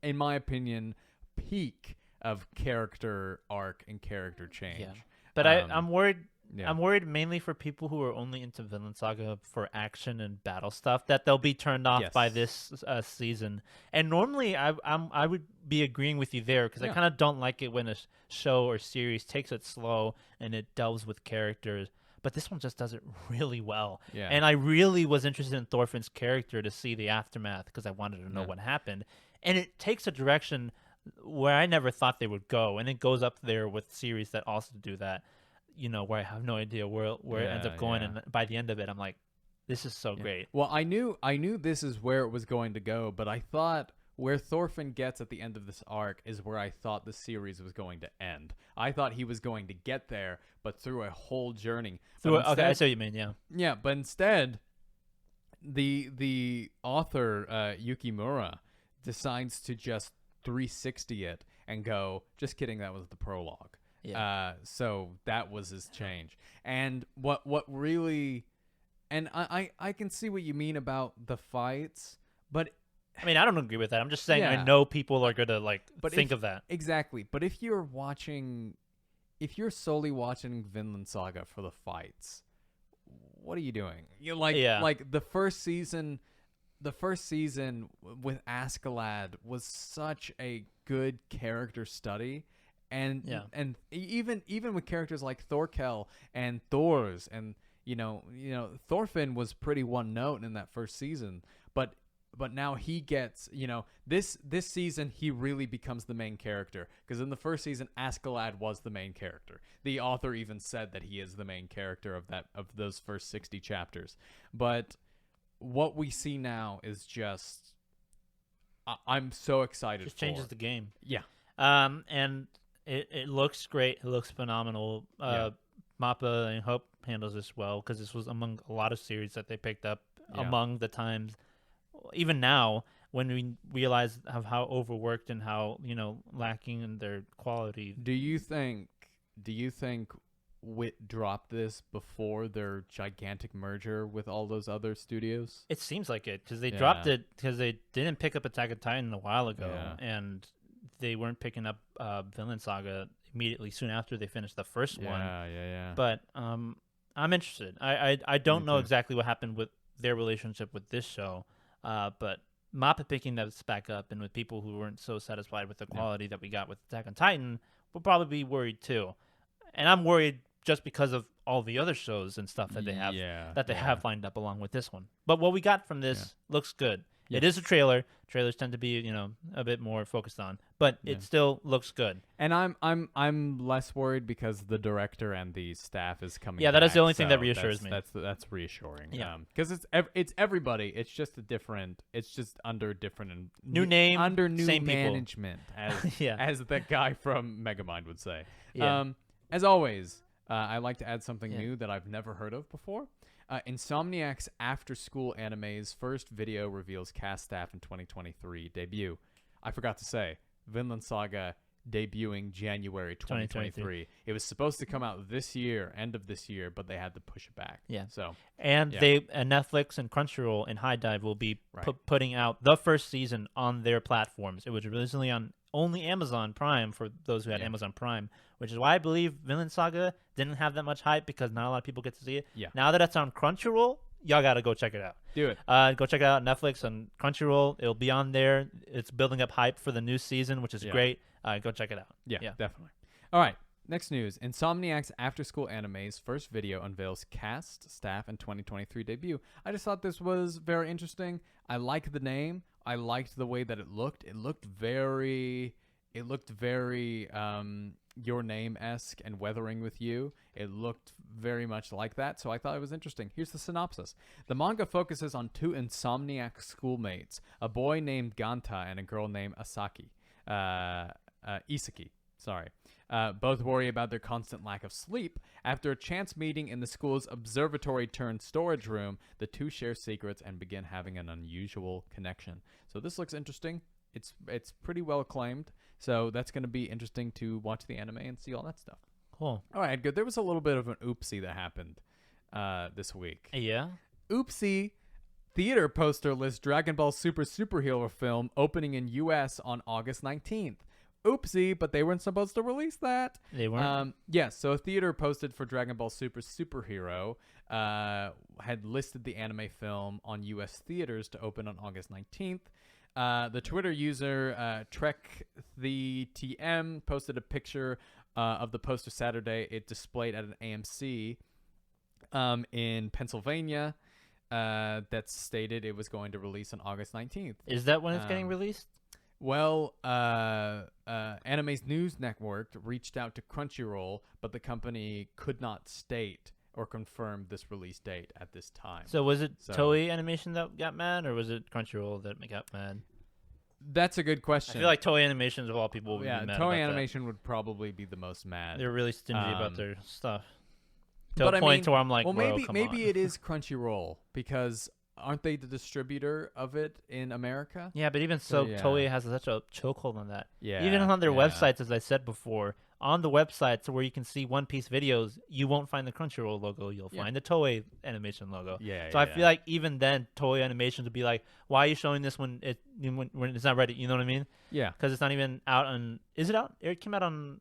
in my opinion peak of character arc and character change. Yeah. But I'm worried. Yeah. I'm worried mainly for people who are only into Vinland Saga for action and battle stuff that they'll be turned off by this season. And normally I would be agreeing with you there because I kind of don't like it when a show or series takes it slow and it delves with characters. But this one just does it really well. Yeah. And I really was interested in Thorfinn's character to see the aftermath because I wanted to know what happened. And it takes a direction where I never thought they would go, and it goes up there with series that also do that. Where I have no idea where it ends up going, and by the end of it, I'm like, this is so great. Well, I knew this is where it was going to go, but I thought where Thorfinn gets at the end of this arc is where I thought the series was going to end. I thought he was going to get there, but through a whole journey. Okay, I see what you mean. Yeah. Yeah, but instead, the author Yukimura decides to just 360 it and go, just kidding, that was the prologue. Yeah. So that was his change. And what really, and I can see what you mean about the fights, but I mean, I don't agree with that. I'm just saying I Yeah. know people are gonna think if- of that. exactly. But if you're solely watching Vinland Saga for the fights, what are you doing? You like the first season with Askeladd was such a good character study, and even with characters like Thorkel and Thors, and Thorfinn was pretty one note in that first season, but now he gets, this season he really becomes the main character, because in the first season Askeladd was the main character. The author even said that he is the main character of those first 60 chapters. But what we see now is just I'm so excited. Just changes the game. Yeah. And it looks great. It looks phenomenal. Mappa and Hope handles this well, because this was among a lot of series that they picked up among the times. Even now, when we realize of how overworked and how lacking in their quality. Do you think Wit dropped this before their gigantic merger with all those other studios? It seems like it, because they dropped it because they didn't pick up Attack on Titan a while ago, and they weren't picking up Vinland Saga immediately soon after they finished the first one. Yeah. But I'm interested. I don't know exactly what happened with their relationship with this show, but Mappa picking this back up, and with people who weren't so satisfied with the quality that we got with Attack on Titan, will probably be worried too. And I'm worried just because of all the other shows and stuff that they have have lined up along with this one. But what we got from this looks good. Yeah. It is a trailer. Trailers tend to be, a bit more focused on, but it still looks good. And I'm less worried because the director and the staff is coming. Yeah, that back, is the only thing that so reassures me. That's reassuring. Yeah, because it's everybody. It's just it's just under different and new name, under new same management, as as the guy from Megamind would say. Yeah. As always, I like to add something new that I've never heard of before. Insomniacs After School Anime's first video reveals cast staff in 2023 debut. I forgot to say, Vinland Saga debuting January 2023. It was supposed to come out this year, end of this year, but they had to push it back. Yeah. So and Netflix and Crunchyroll and High Dive will be putting out the first season on their platforms. It was originally on only Amazon Prime for those who had Amazon Prime, which is why I believe Vinland Saga didn't have that much hype, because not a lot of people get to see it. Yeah. Now that it's on Crunchyroll, y'all got to go check it out. Do it. Go check it out on Netflix and Crunchyroll. It'll be on there. It's building up hype for the new season, which is great. Go check it out. Yeah, definitely. All right. Next news. Insomniacs After School Anime's first video unveils cast, staff, and 2023 debut. I just thought this was very interesting. I like the name. I liked the way that it looked. It looked very Your Name-esque and Weathering with You. It looked very much like that, so I thought it was interesting. Here's the synopsis. The manga focuses on two Insomniac schoolmates, a boy named Ganta and a girl named Isaki. Both worry about their constant lack of sleep. After a chance meeting in the school's observatory-turned-storage room, the two share secrets and begin having an unusual connection. So this looks interesting. It's pretty well acclaimed. So that's going to be interesting to watch the anime and see all that stuff. Cool. All right, good. There was a little bit of an oopsie that happened this week. Yeah? Oopsie. Theater poster lists Dragon Ball Super superhero film opening in U.S. on August 19th. Oopsie, but they weren't supposed to release that. They weren't? Yes, so a theater posted for Dragon Ball Super superhero had listed the anime film on U.S. theaters to open on August 19th. The Twitter user TrekTheTM posted a picture of the poster Saturday. It displayed at an AMC in Pennsylvania that stated it was going to release on August 19th. Is that when it's getting released? Well, Anime's news network reached out to Crunchyroll, but the company could not state or confirm this release date at this time. So was it Toei Animation that got mad, or was it Crunchyroll that got mad? That's a good question. I feel like Toei Animations of all people would be mad Toei about Animation would probably be the most mad. They're really stingy about their stuff. To but a point to where I'm like, well, maybe it is Crunchyroll because aren't they the distributor of it in America? Yeah, but even so, Toei has such a chokehold on that. Yeah, even on their websites, as I said before, on the websites where you can see One Piece videos, you won't find the Crunchyroll logo. You'll find the Toei Animation logo. So I feel like even then, Toei Animation would be like, "Why are you showing this when it's not ready?" You know what I mean? Yeah, because it's not even out on. Is it out? It came out on.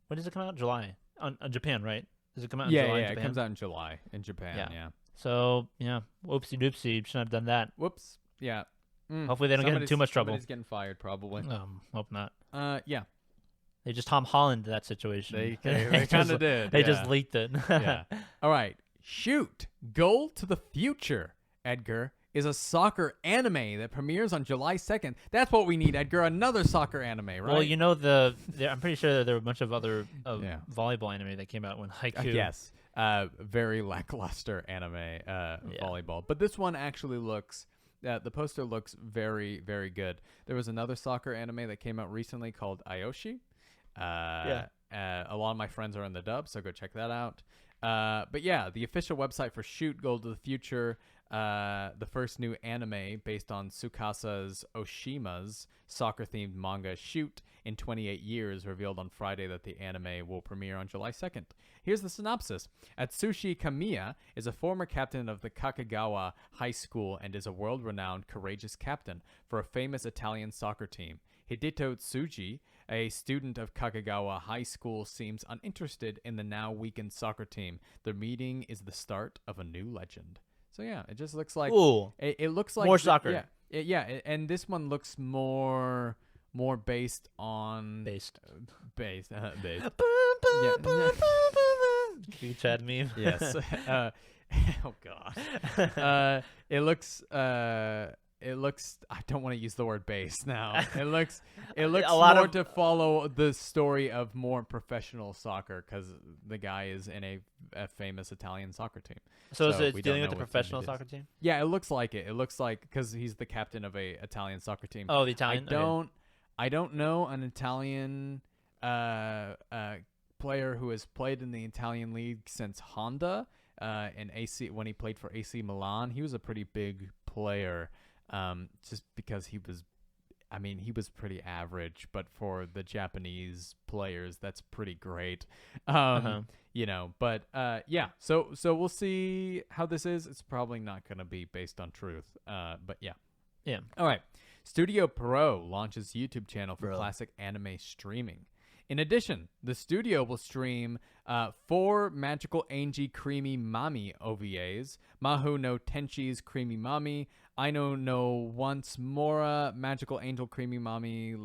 When does it come out? July on Japan, right? Does it come out in July in Japan? It comes out in July in Japan. Yeah. So, whoopsie doopsie, shouldn't have done that. Whoops. Yeah. Hopefully they don't get in too much trouble. Somebody's getting fired, probably. Hope not. Yeah. They just Tom Holland that situation. They kind of did. They just leaked it. Yeah. All right. Shoot. Goal to the Future, Edgar, is a soccer anime that premieres on July 2nd. That's what we need, Edgar. Another soccer anime, right? Well, I'm pretty sure that there were a bunch of other volleyball anime that came out when Haikyuu. Yes. Very lackluster anime volleyball. But this one actually looks... the poster looks very, very good. There was another soccer anime that came out recently called Ayoshi. A lot of my friends are in the dub, so go check that out. But yeah, the official website for Shoot Goal to the Future, the first new anime based on Tsukasa Oshima's soccer-themed manga Shoot in 28 years, revealed on Friday that the anime will premiere on July 2nd. Here's the synopsis. Atsushi Kamiya is a former captain of the Kakagawa High School and is a world-renowned courageous captain for a famous Italian soccer team. Hidito Tsuji, a student of Kakagawa High School, seems uninterested in the now weakened soccer team. Their meeting is the start of a new legend. So yeah, it just looks like it looks like more soccer. And this one looks more based on based. You Chad meme. Yes. Oh god. It looks. I don't want to use the word base now. It looks more to follow the story of more professional soccer because the guy is in a famous Italian soccer team. So is it dealing with the professional soccer team? Yeah, it looks like it. It looks like because he's the captain of a Italian soccer team. Oh, the Italian. I don't know an Italian player who has played in the Italian league since Honda and AC when he played for AC Milan. He was a pretty big player. Just because he was pretty average, but for the Japanese players, that's pretty great. But so we'll see how this is. It's probably not going to be based on truth. But yeah. Yeah. All right. Studio Pro launches YouTube channel for classic anime streaming. In addition, the studio will stream 4 Magical Angel Creamy Mami OVAs, Mahu no Tenchi's Creamy Mami, Aino no Once Mora, Magical Angel Creamy Mami,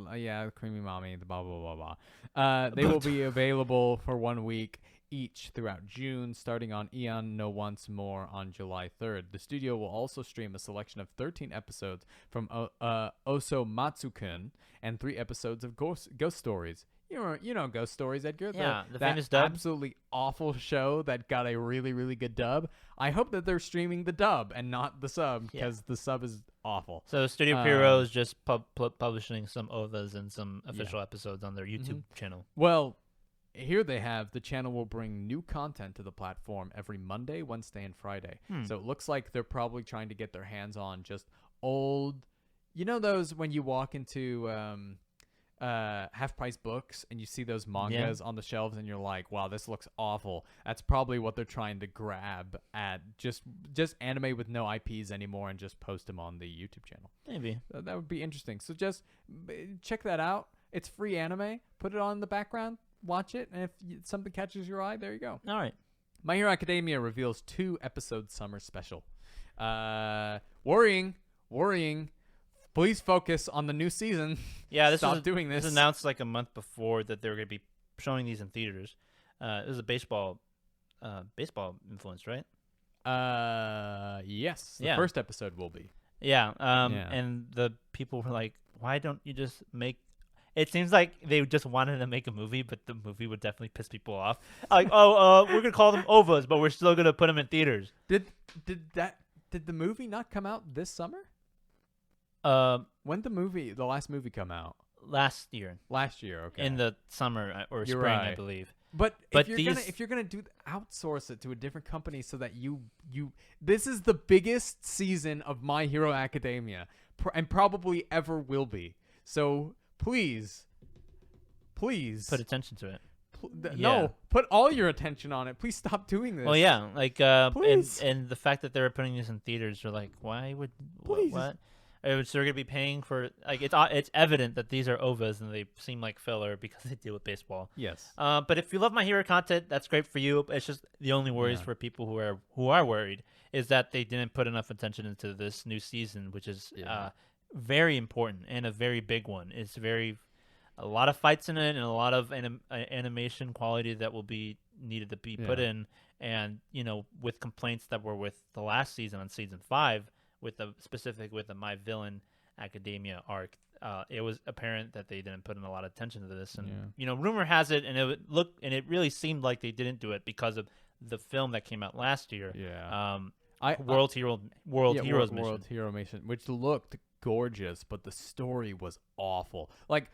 Creamy Mami, blah, blah, blah, blah. They will be available for 1 week each throughout June, starting on Ian no Once More on July 3rd. The studio will also stream a selection of 13 episodes from Oso Matsukun and 3 episodes of Ghost Stories. You know Ghost Stories, Edgar? Yeah, the that famous dub. Absolutely awful show that got a really, really good dub. I hope that they're streaming the dub and not the sub because the sub is awful. So Studio Pro is just publishing some OVAs and some official episodes on their YouTube channel. Well, here they have the channel will bring new content to the platform every Monday, Wednesday, and Friday. So it looks like they're probably trying to get their hands on just old, those when you walk into half-price books and you see those mangas on the shelves and you're like, wow, this looks awful. That's probably what they're trying to grab at just anime with no IPs anymore and just post them on the YouTube channel. Maybe. That would be interesting. So just check that out. It's free anime. Put it on in the background. Watch it. And if something catches your eye, there you go. All right. My Hero Academia reveals 2-episode summer special. Worrying. Please focus on the new season. Yeah, Stop doing this. This was announced like a month before that they were going to be showing these in theaters. It was a baseball influence, right? Yes. The first episode will be. Yeah. And the people were like, why don't you just make? It seems like they just wanted to make a movie, but the movie would definitely piss people off. Like, we're gonna call them OVAs, but we're still gonna put them in theaters. Did the movie not come out this summer? When the last movie come out? Last year. Last year, okay. In the summer or You're spring, right. I believe. But But if you're gonna outsource it to a different company so that you this is the biggest season of My Hero Academia and probably ever will be. So please Put attention to it. No, put all your attention on it. Please stop doing this. Well, yeah, like Please. and the fact that they were putting this in theaters, are like, why would Please. what? So they're gonna be paying for like it's evident that these are OVAs and they seem like filler because they deal with baseball. Yes. But if you love My Hero content, that's great for you. It's just the only worries Yeah. for people who are worried is that they didn't put enough attention into this new season, which is very important and a very big one. It's a lot of fights in it and a lot of animation quality that will be needed to be put in. And with complaints that were with the last season on season 5. With the My Villain Academia arc, it was apparent that they didn't put in a lot of attention to this, and rumor has it, and it really seemed like they didn't do it because of the film that came out last year. Yeah. World Heroes Mission, which looked gorgeous, but the story was awful. Like,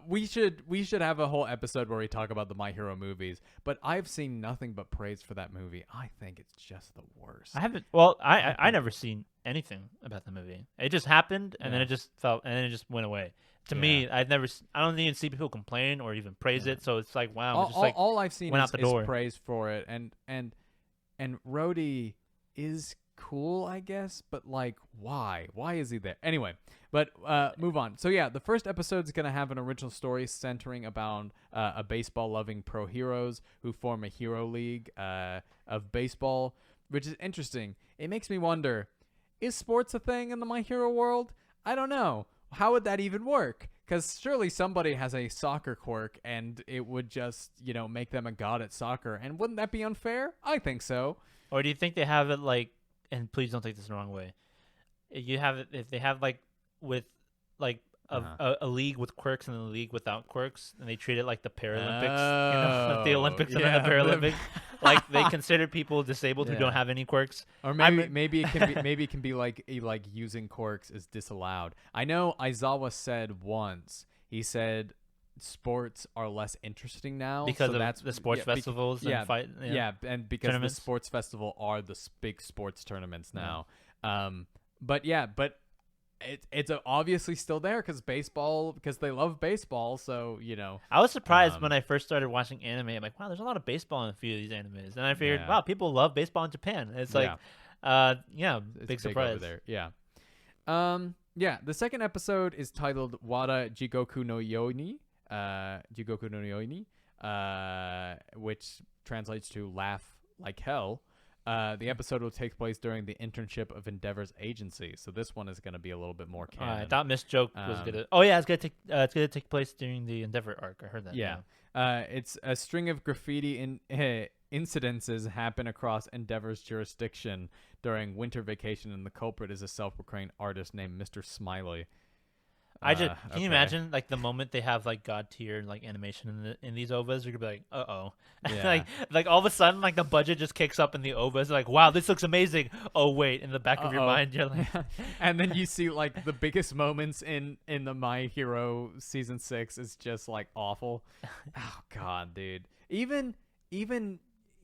we should have a whole episode where we talk about the My Hero movies, but I've seen nothing but praise for that movie. I think it's just the worst. I haven't. Well, I never seen anything about the movie. It just happened, and then it just went away. To me, I don't even see people complain or even praise it. So it's like, wow, all I've seen is door. praise for it, and Rhodey is cool, I guess, but like, why is he there anyway? But move on. So yeah, the first episode is gonna have an original story centering about a baseball loving pro heroes who form a hero league of baseball, which is interesting. It makes me wonder, is sports a thing in the My Hero world? I don't know. How would that even work? Because surely somebody has a soccer quirk and it would just make them a god at soccer, and wouldn't that be unfair? I think so. Or do you think they have it like? And please don't take this the wrong way. If they have like with like a league with quirks and a league without quirks, and they treat it like the Paralympics, the Olympics and the Paralympics, like they consider people disabled who don't have any quirks. Or maybe it can be like using quirks is disallowed. I know Aizawa said once. He said sports are less interesting now because of the sports festivals and fight. And because tournaments. the sports festival are the big sports tournaments now. But it's obviously still there because they love baseball. So I was surprised when I first started watching anime. I'm like, wow, there's a lot of baseball in a few of these animes, and I figured, wow, people love baseball in Japan. It's like, it's big surprise over there. Yeah. The second episode is titled Wada Jigoku no Yoni, which translates to laugh like hell. The episode will take place during the internship of Endeavor's agency, so this one is going to be a little bit more canon. I thought Miss Joke was gonna. Oh yeah, it's gonna take place during the Endeavor arc. I heard that. Yeah. It's a string of graffiti incidences happen across Endeavor's jurisdiction during winter vacation, and the culprit is a self-proclaimed artist named Mr. Smiley. Can you imagine like the moment they have like god tier like animation in these OVAs, you're gonna be like, like all of a sudden like the budget just kicks up in the OVAs, like wow, this looks amazing. Oh wait, in the back of your mind you're like, and then you see like the biggest moments in the My Hero season 6 is just like awful. Oh god, dude.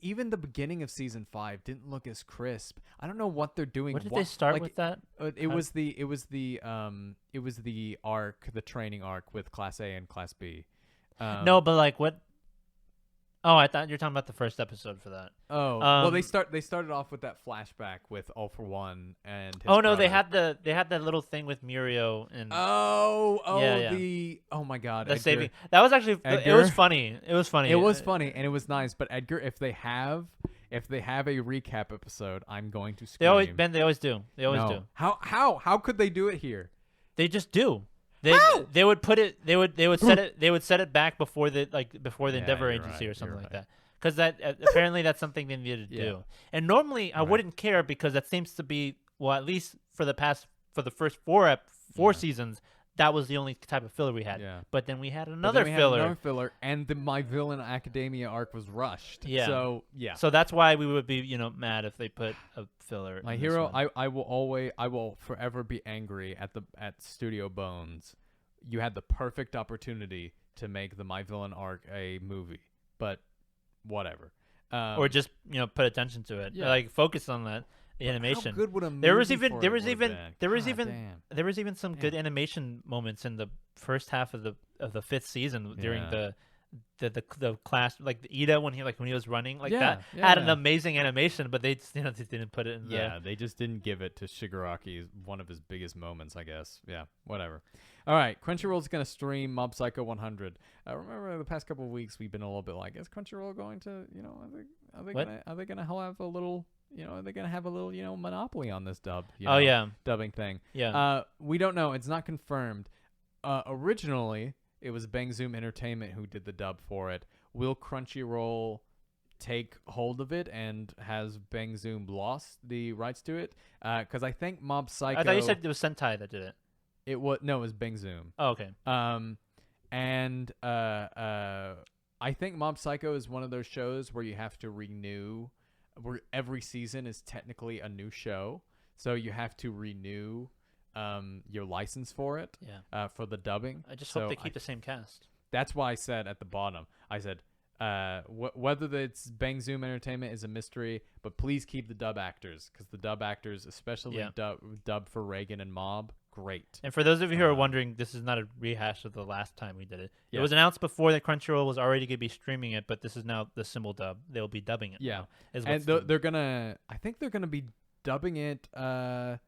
Even the beginning of season 5 didn't look as crisp. I don't know what they're doing. What did they start with that? It was the arc, the training arc with Class A and Class B. No, but like what? Oh, I thought you were talking about the first episode for that. Oh, well, they started off with that flashback with All for One and. His brother. They had that little thing with Mirio and. Oh my God, the saving. That was actually Edgar? It was funny. It was funny, and it was nice. But Edgar, if they have a recap episode, I'm going to scream. They always do. They always do. How could they do it here? They just do. They would put it. They would set it back before the Endeavor agency or something like that. Because that apparently that's something they needed to do. And normally I wouldn't care because that seems to be at least for the first four seasons that was the only type of filler we had. Yeah. But then we had But another then we had filler. another filler, and the My Villain Academia arc was rushed. Yeah. So yeah. So that's why we would be, mad if they put a filler. My in Hero, this one. I will forever be angry at Studio Bones. You had the perfect opportunity to make the My Villain arc a movie, but whatever. Or just put attention to it. Yeah. Like focus on that. The animation. How good would a movie There was for even it there was would've even been? there was God even damn. there was even some good animation moments in the first half of the fifth season during Yeah. the class, like the Ida when he was running like Yeah, that had an yeah. amazing animation, but they just, they didn't put it in Yeah, they just didn't give it to Shigaraki, one of his biggest moments, I guess. Yeah, whatever. All right, Crunchyroll's going to stream Mob Psycho 100. Remember the past couple of weeks we've been a little bit like, is Crunchyroll going to, are they going to have a little, are they going to have a little, monopoly on this dubbing thing? Yeah. We don't know. It's not confirmed. Originally, it was Bang Zoom Entertainment who did the dub for it. Will Crunchyroll take hold of it, and has Bang Zoom lost the rights to it? Because I think Mob Psycho. I thought you said it was Sentai that did it. It was Bang Zoom. Oh, okay. And I think Mob Psycho is one of those shows where you have to renew, where every season is technically a new show, so you have to renew your license for it. Yeah. For the dubbing. I just So hope they keep the same cast. That's why I said at the bottom, I said, whether it's Bang Zoom Entertainment is a mystery, but please keep the dub actors, because the dub actors, especially dub for Reagan and Mob, great. And for those of you who are wondering, this is not a rehash of the last time we did it. Yeah. It was announced before that Crunchyroll was already going to be streaming it, but this is now the Simuldub. They'll be dubbing it. Yeah. now, is And what's they're gonna, I think they're gonna be dubbing it at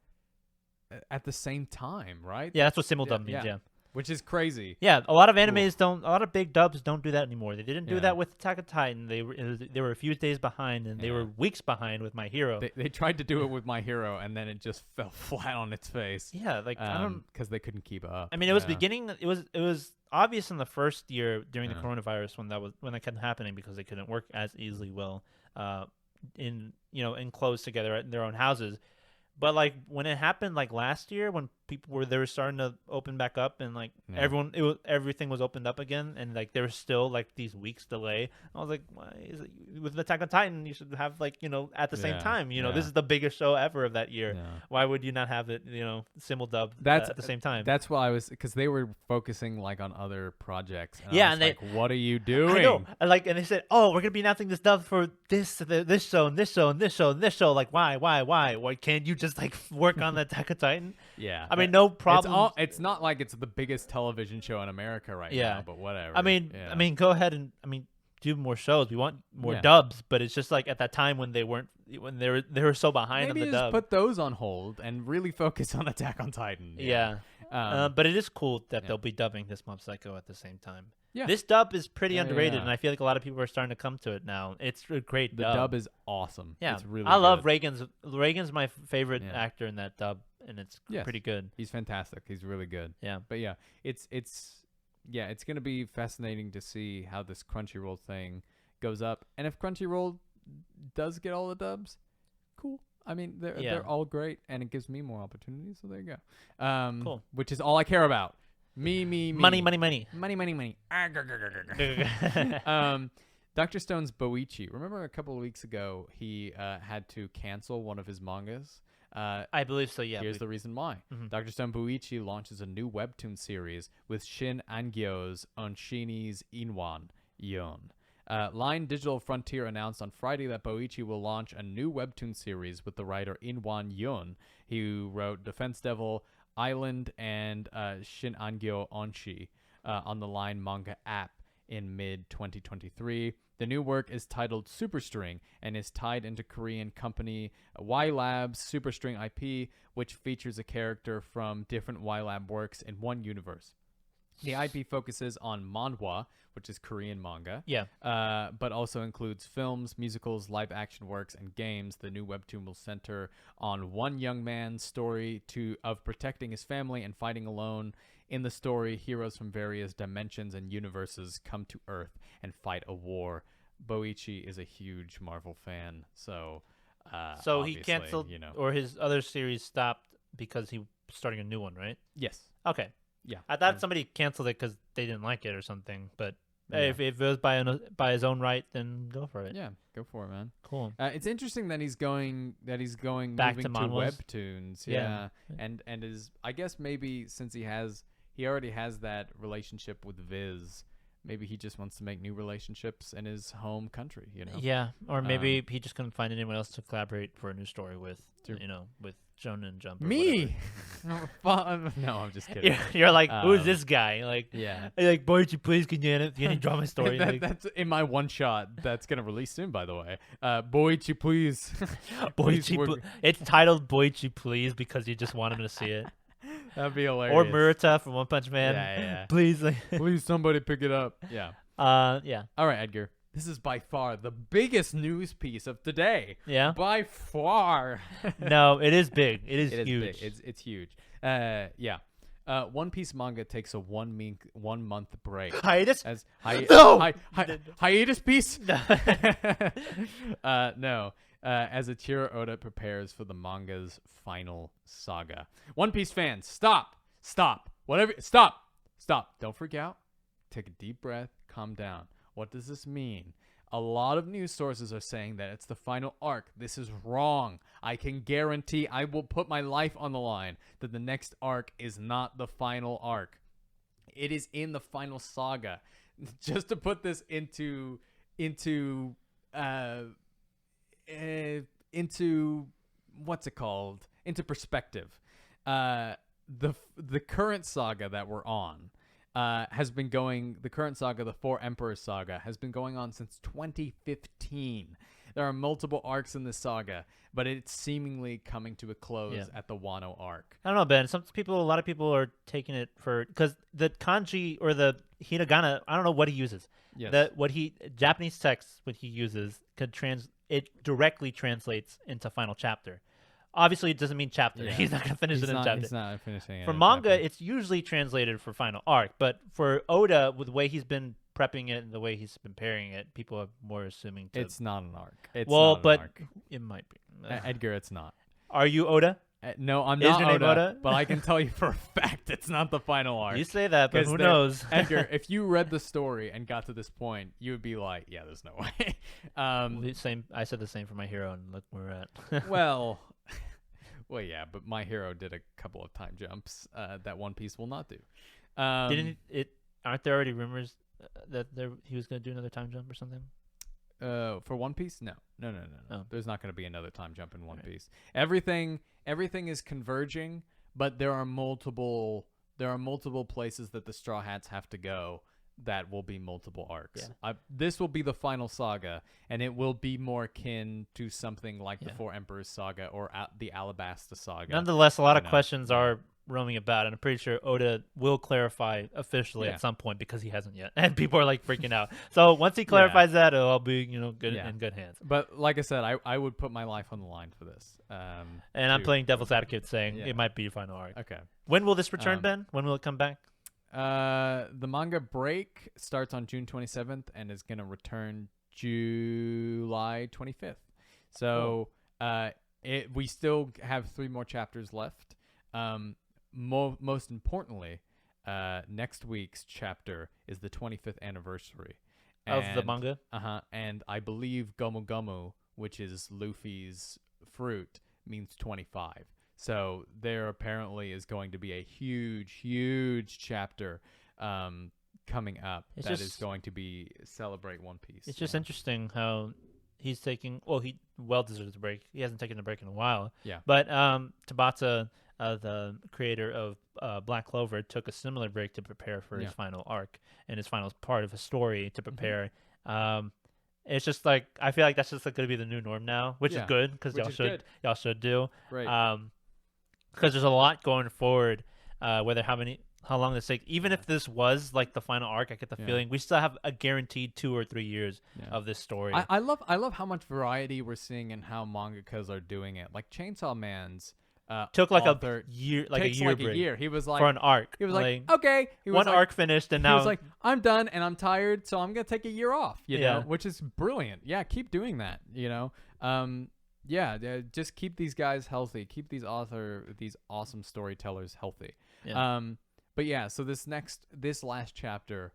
the same time, right? Yeah, that's what Simuldub means. Yeah. Which is crazy. Yeah, a lot of animes don't. A lot of big dubs don't do that anymore. They didn't do Yeah. that with Attack on Titan. They were a few days behind, and they Yeah. were weeks behind with My Hero. They tried to do it with My Hero, and then it just fell flat on its face. Yeah, like I don't. Because they couldn't keep up. I mean, it was Yeah. beginning. It was obvious in the first year during the Yeah. coronavirus when that kept happening because they couldn't work as easily well, enclosed together in their own houses. But like when it happened like last year when they were starting to open back up and like Yeah. everything was opened up again and like there was still like these weeks delay. I was like, why is it with Attack on Titan you should have like at the same Yeah, time, yeah. this is the biggest show ever of that year. Yeah. Why would you not have it, Simuldub That's at the same time? That's why I was, because they were focusing like on other projects. And Yeah, I was and like, what are you doing? I know. And they said, "Oh, we're gonna be announcing this dub for this show and this show and this show and this show." Like, why? Why can't you just like work on the Attack on Titan? Yeah. I mean, no problem. It's not like it's the biggest television show in America right Yeah. now, but whatever. I mean, Yeah. go ahead and do more shows. We want more Yeah. dubs, but it's just like at that time when they were so behind maybe on the just dub. put those on hold and really focus on Attack on Titan. Yeah. But it is cool that yeah. they'll be dubbing this Mob Psycho at the same time. Yeah. This dub is pretty Yeah, underrated, yeah. and I feel like a lot of people are starting to come to it now. It's a great The dub. dub is awesome. Yeah, It's really I love good. Reagan's my favorite Yeah. actor in that dub, and it's Yes. pretty good. He's fantastic. He's really good. Yeah. But yeah, it's gonna be fascinating to see how this Crunchyroll thing goes up, and if Crunchyroll does get all the dubs, cool. I mean, they're all great, and it gives me more opportunities. So there you go. Cool. Which is all I care about. Me. Money. Money. Dr. Stone's Boichi. Remember a couple of weeks ago he had to cancel one of his mangas. I believe so. Yeah. Here's the reason why. Mhm. Dr. Stone Boichi launches a new webtoon series with Shin Angyo's Onshini's Inwan Yon. Line Digital Frontier announced on Friday that Boichi will launch a new webtoon series with the writer Inwan Yon, who wrote Defense Devil, Island, and Shin Angyo Onshi on the Line Manga app in mid-2023. The new work is titled Superstring and is tied into Korean company Y Lab's Superstring IP, which features a character from different Y Lab works in one universe. The IP focuses on manhwa, which is Korean manga, Yeah. but also includes films, musicals, live-action works, and games. The new webtoon will center on one young man's story of protecting his family and fighting alone. In the story, heroes from various dimensions and universes come to Earth and fight a war. Boichi is a huge Marvel fan, so So he obviously, canceled, or his other series stopped because he was starting a new one, right? Yes. Okay. Yeah. I thought somebody canceled it because they didn't like it or something. But hey, Yeah. if it was by his own right, then go for it. Yeah, go for it, man. Cool. It's interesting that he's going Back moving to to manhwas? webtoons. Yeah. And is I guess maybe since he already has that relationship with Viz, maybe he just wants to make new relationships in his home country, you know. Yeah, or maybe he just couldn't find anyone else to collaborate for a new story with, with Shonen Jump. Or Me? No, I'm just kidding. You're like, who's this guy? Like, Yeah. like Boichi, please, can you draw my story? Like, That's in my one shot. That's gonna release soon, by the way. Boichi, please. Please Boichi, work- it's titled Boichi, please, because you just want him to see it. That'd be hilarious. Or Murata from One Punch Man. Yeah. Please, like, Please, somebody pick it up. Yeah. yeah, All right, Edgar. This is by far the biggest news piece of today. yeah. By far. No, it is big. It is It is huge. big. It's huge. Yeah. One Piece manga takes a 1 month break. Hiatus? As No! hiatus piece? No. As Achiro Oda prepares for the manga's final saga. One Piece fans, stop. Whatever. Stop. Don't freak out. Take a deep breath. Calm down. What does this mean? A lot of news sources are saying that it's the final arc. This is wrong. I can guarantee, I will put my life on the line, that the next arc is not the final arc. It is in the final saga. Just to put this into what's it called? Into perspective. The current saga that we're on has been going. The current saga, the Four Emperors saga, has been going on since 2015. There are multiple arcs in this saga, but it's seemingly coming to a close at the Wano arc. I don't know, Ben. A lot of people are taking it for because the kanji or the hiragana. I don't know what he uses. Yes. Japanese text what he uses it directly translates into final chapter. Obviously, it doesn't mean chapter. Yeah. He's not going to finish it in chapter. He's not finishing it. For in manga, chapter. it's usually translated for final arc, but for Oda, with the way he's been prepping it and the way he's been pairing it, people are more assuming It's not an arc. It's well, not an but arc. it might be. Edgar, it's not. Are you Oda? No, I'm Is not your name Oda, Oda? but I can tell you for a fact it's not the final arc. You say that, but 'Cause who knows? Edgar, if you read the story and got to this point, you would be like, yeah, there's no way. The same. I said the same for My Hero, and look where we're at. well, yeah, but My Hero did a couple of time jumps that One Piece will not do. Didn't it? Aren't there already rumors that he was going to do another time jump or something? For One Piece? No. Oh. There's not going to be another time jump in One Piece. Everything is converging, but there are multiple places that the Straw Hats have to go that will be multiple arcs. Yeah. This will be the final saga, and it will be more akin to something like the Four Emperors saga or the Alabasta saga. Nonetheless, a lot of questions are roaming about, and I'm pretty sure Oda will clarify officially Yeah. at some point because he hasn't yet, and people are like freaking out. So once he clarifies that, it'll all be good in good hands. But like I said, I would put my life on the line for this. And I'm playing devil's advocate, saying it might be final arc. Okay. When will this return, Ben? When will it come back? The manga break starts on June 27th and is going to return July 25th. So we still have 3 more chapters left. Most importantly, next week's chapter is the 25th anniversary Of the manga? And I believe Gomu Gomu, which is Luffy's fruit, means 25. So there apparently is going to be a huge chapter coming up that is going to be celebrate One Piece. It's just interesting how he's taking. Well, he well deserves a break. He hasn't taken a break in a while. Yeah. But Tabata, the creator of Black Clover, took a similar break to prepare for his final arc and his final part of a story to prepare. It's just like I feel like that's just like going to be the new norm now, which is good because y'all should do. Right. Because there's a lot going forward. How long this takes. Even if this was like the final arc, I get the feeling we still have a guaranteed 2 or 3 years of this story. I love how much variety we're seeing and how mangakas are doing it. Like Chainsaw Man's took like author a year, takes a like break a year. He was like for an arc. He was like okay. He was one like, arc finished, and he now was like, I'm done and I'm tired, so I'm gonna take a year off. You know, which is brilliant. Yeah, keep doing that. You know, just keep these guys healthy. Keep these awesome storytellers healthy. Yeah. But yeah, so this last chapter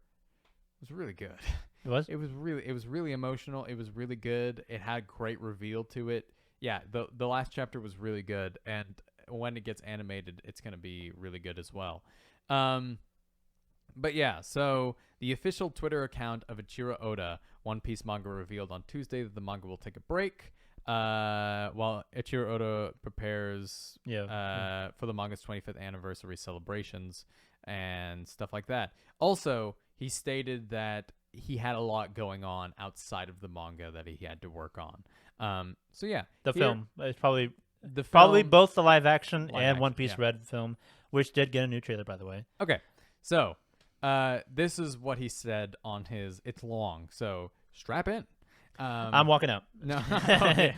was really good. It was. It was really emotional. It was really good. It had great reveal to it. Yeah, the last chapter was really good, and when it gets animated, it's gonna be really good as well. But yeah, so the official Twitter account of Ichiro Oda, One Piece manga, revealed on Tuesday that the manga will take a break while Ichiro Oda prepares for the manga's 25th anniversary celebrations and stuff like that. Also, he stated that he had a lot going on outside of the manga that he had to work on. So yeah, the film is probably film, both the live action and action, One Piece yeah. Red film, which did get a new trailer, by the way. Okay, so this is what he said on his. It's long, so strap in. I'm walking out. No, okay.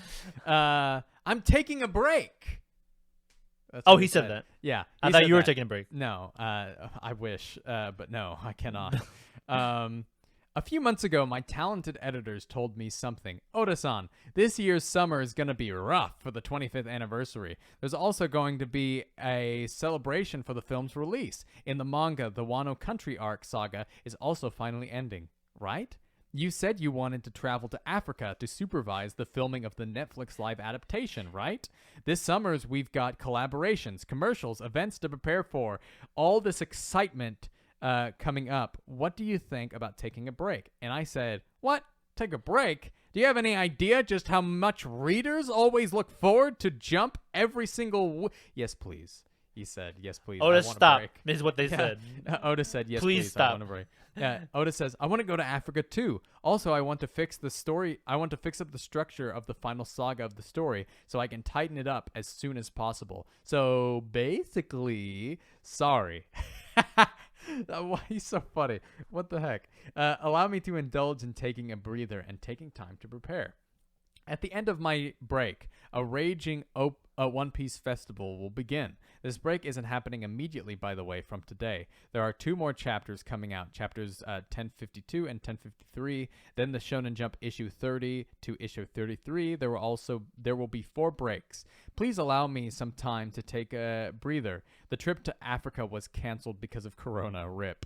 I'm taking a break. That's Oh, what he said that. Yeah, I he thought said you were that. taking a break. No, I wish, but no, I cannot. A few months ago, my talented editors told me something. Oda-san, this year's summer is going to be rough for the 25th anniversary. There's also going to be a celebration for the film's release. In the manga, the Wano Country arc saga is also finally ending, right? You said you wanted to travel to Africa to supervise the filming of the Netflix live adaptation, right? This summer's we've got collaborations, commercials, events to prepare for. All this excitement coming up. What do you think about taking a break? And I said, what? Take a break? Do you have any idea just how much readers always look forward to jump every single Yes, please. He said, yes, please. Oda, I want stop. a break. This is what they said. Oda said, yes, Please please. stop. I want a break. Oda says, I want to go to Africa too. Also, I want to fix the story. I want to fix up the structure of the final saga of the story so I can tighten it up as soon as possible. So basically, sorry. Why he's so funny? What the heck? Allow me to indulge in taking a breather and taking time to prepare. At the end of my break, a raging One Piece festival will begin. This break isn't happening immediately, by the way, from today. There are 2 more chapters coming out, chapters 1052 and 1053. Then the Shonen Jump issue 30 to issue 33. There will be 4 breaks. Please allow me some time to take a breather. The trip to Africa was canceled because of Corona. RIP.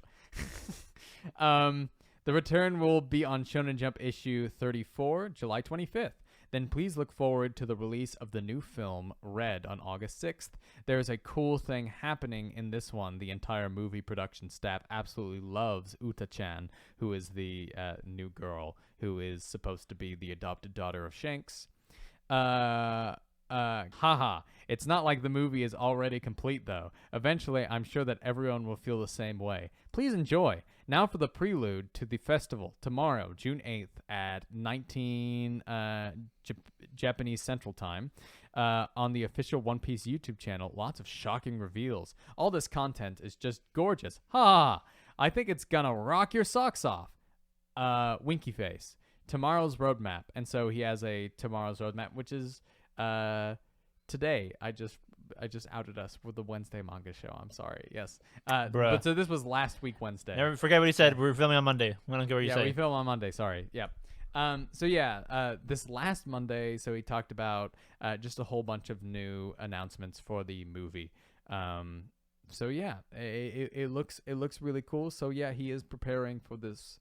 The return will be on Shonen Jump issue 34, July 25th. Then please look forward to the release of the new film, Red, on August 6th. There's a cool thing happening in this one. The entire movie production staff absolutely loves Uta-chan, who is the new girl, who is supposed to be the adopted daughter of Shanks. Haha. It's not like the movie is already complete, though. Eventually, I'm sure that everyone will feel the same way. Please enjoy. Now for the prelude to the festival, tomorrow, June 8th at 19 Japanese Central Time, on the official One Piece YouTube channel. Lots of shocking reveals. All this content is just gorgeous. Ha! I think it's gonna rock your socks off. Winky face. Tomorrow's roadmap. And so he has a tomorrow's roadmap, which is today. I just outed us with the Wednesday manga show. I'm sorry. Yes. But so this was last week Wednesday. Never forget what he said. We're filming on Monday. I don't care what you say. Yeah, we film on Monday. Sorry. Yep. So yeah, this last Monday, so he talked about just a whole bunch of new announcements for the movie. So yeah, it looks really cool. So yeah, he is preparing for this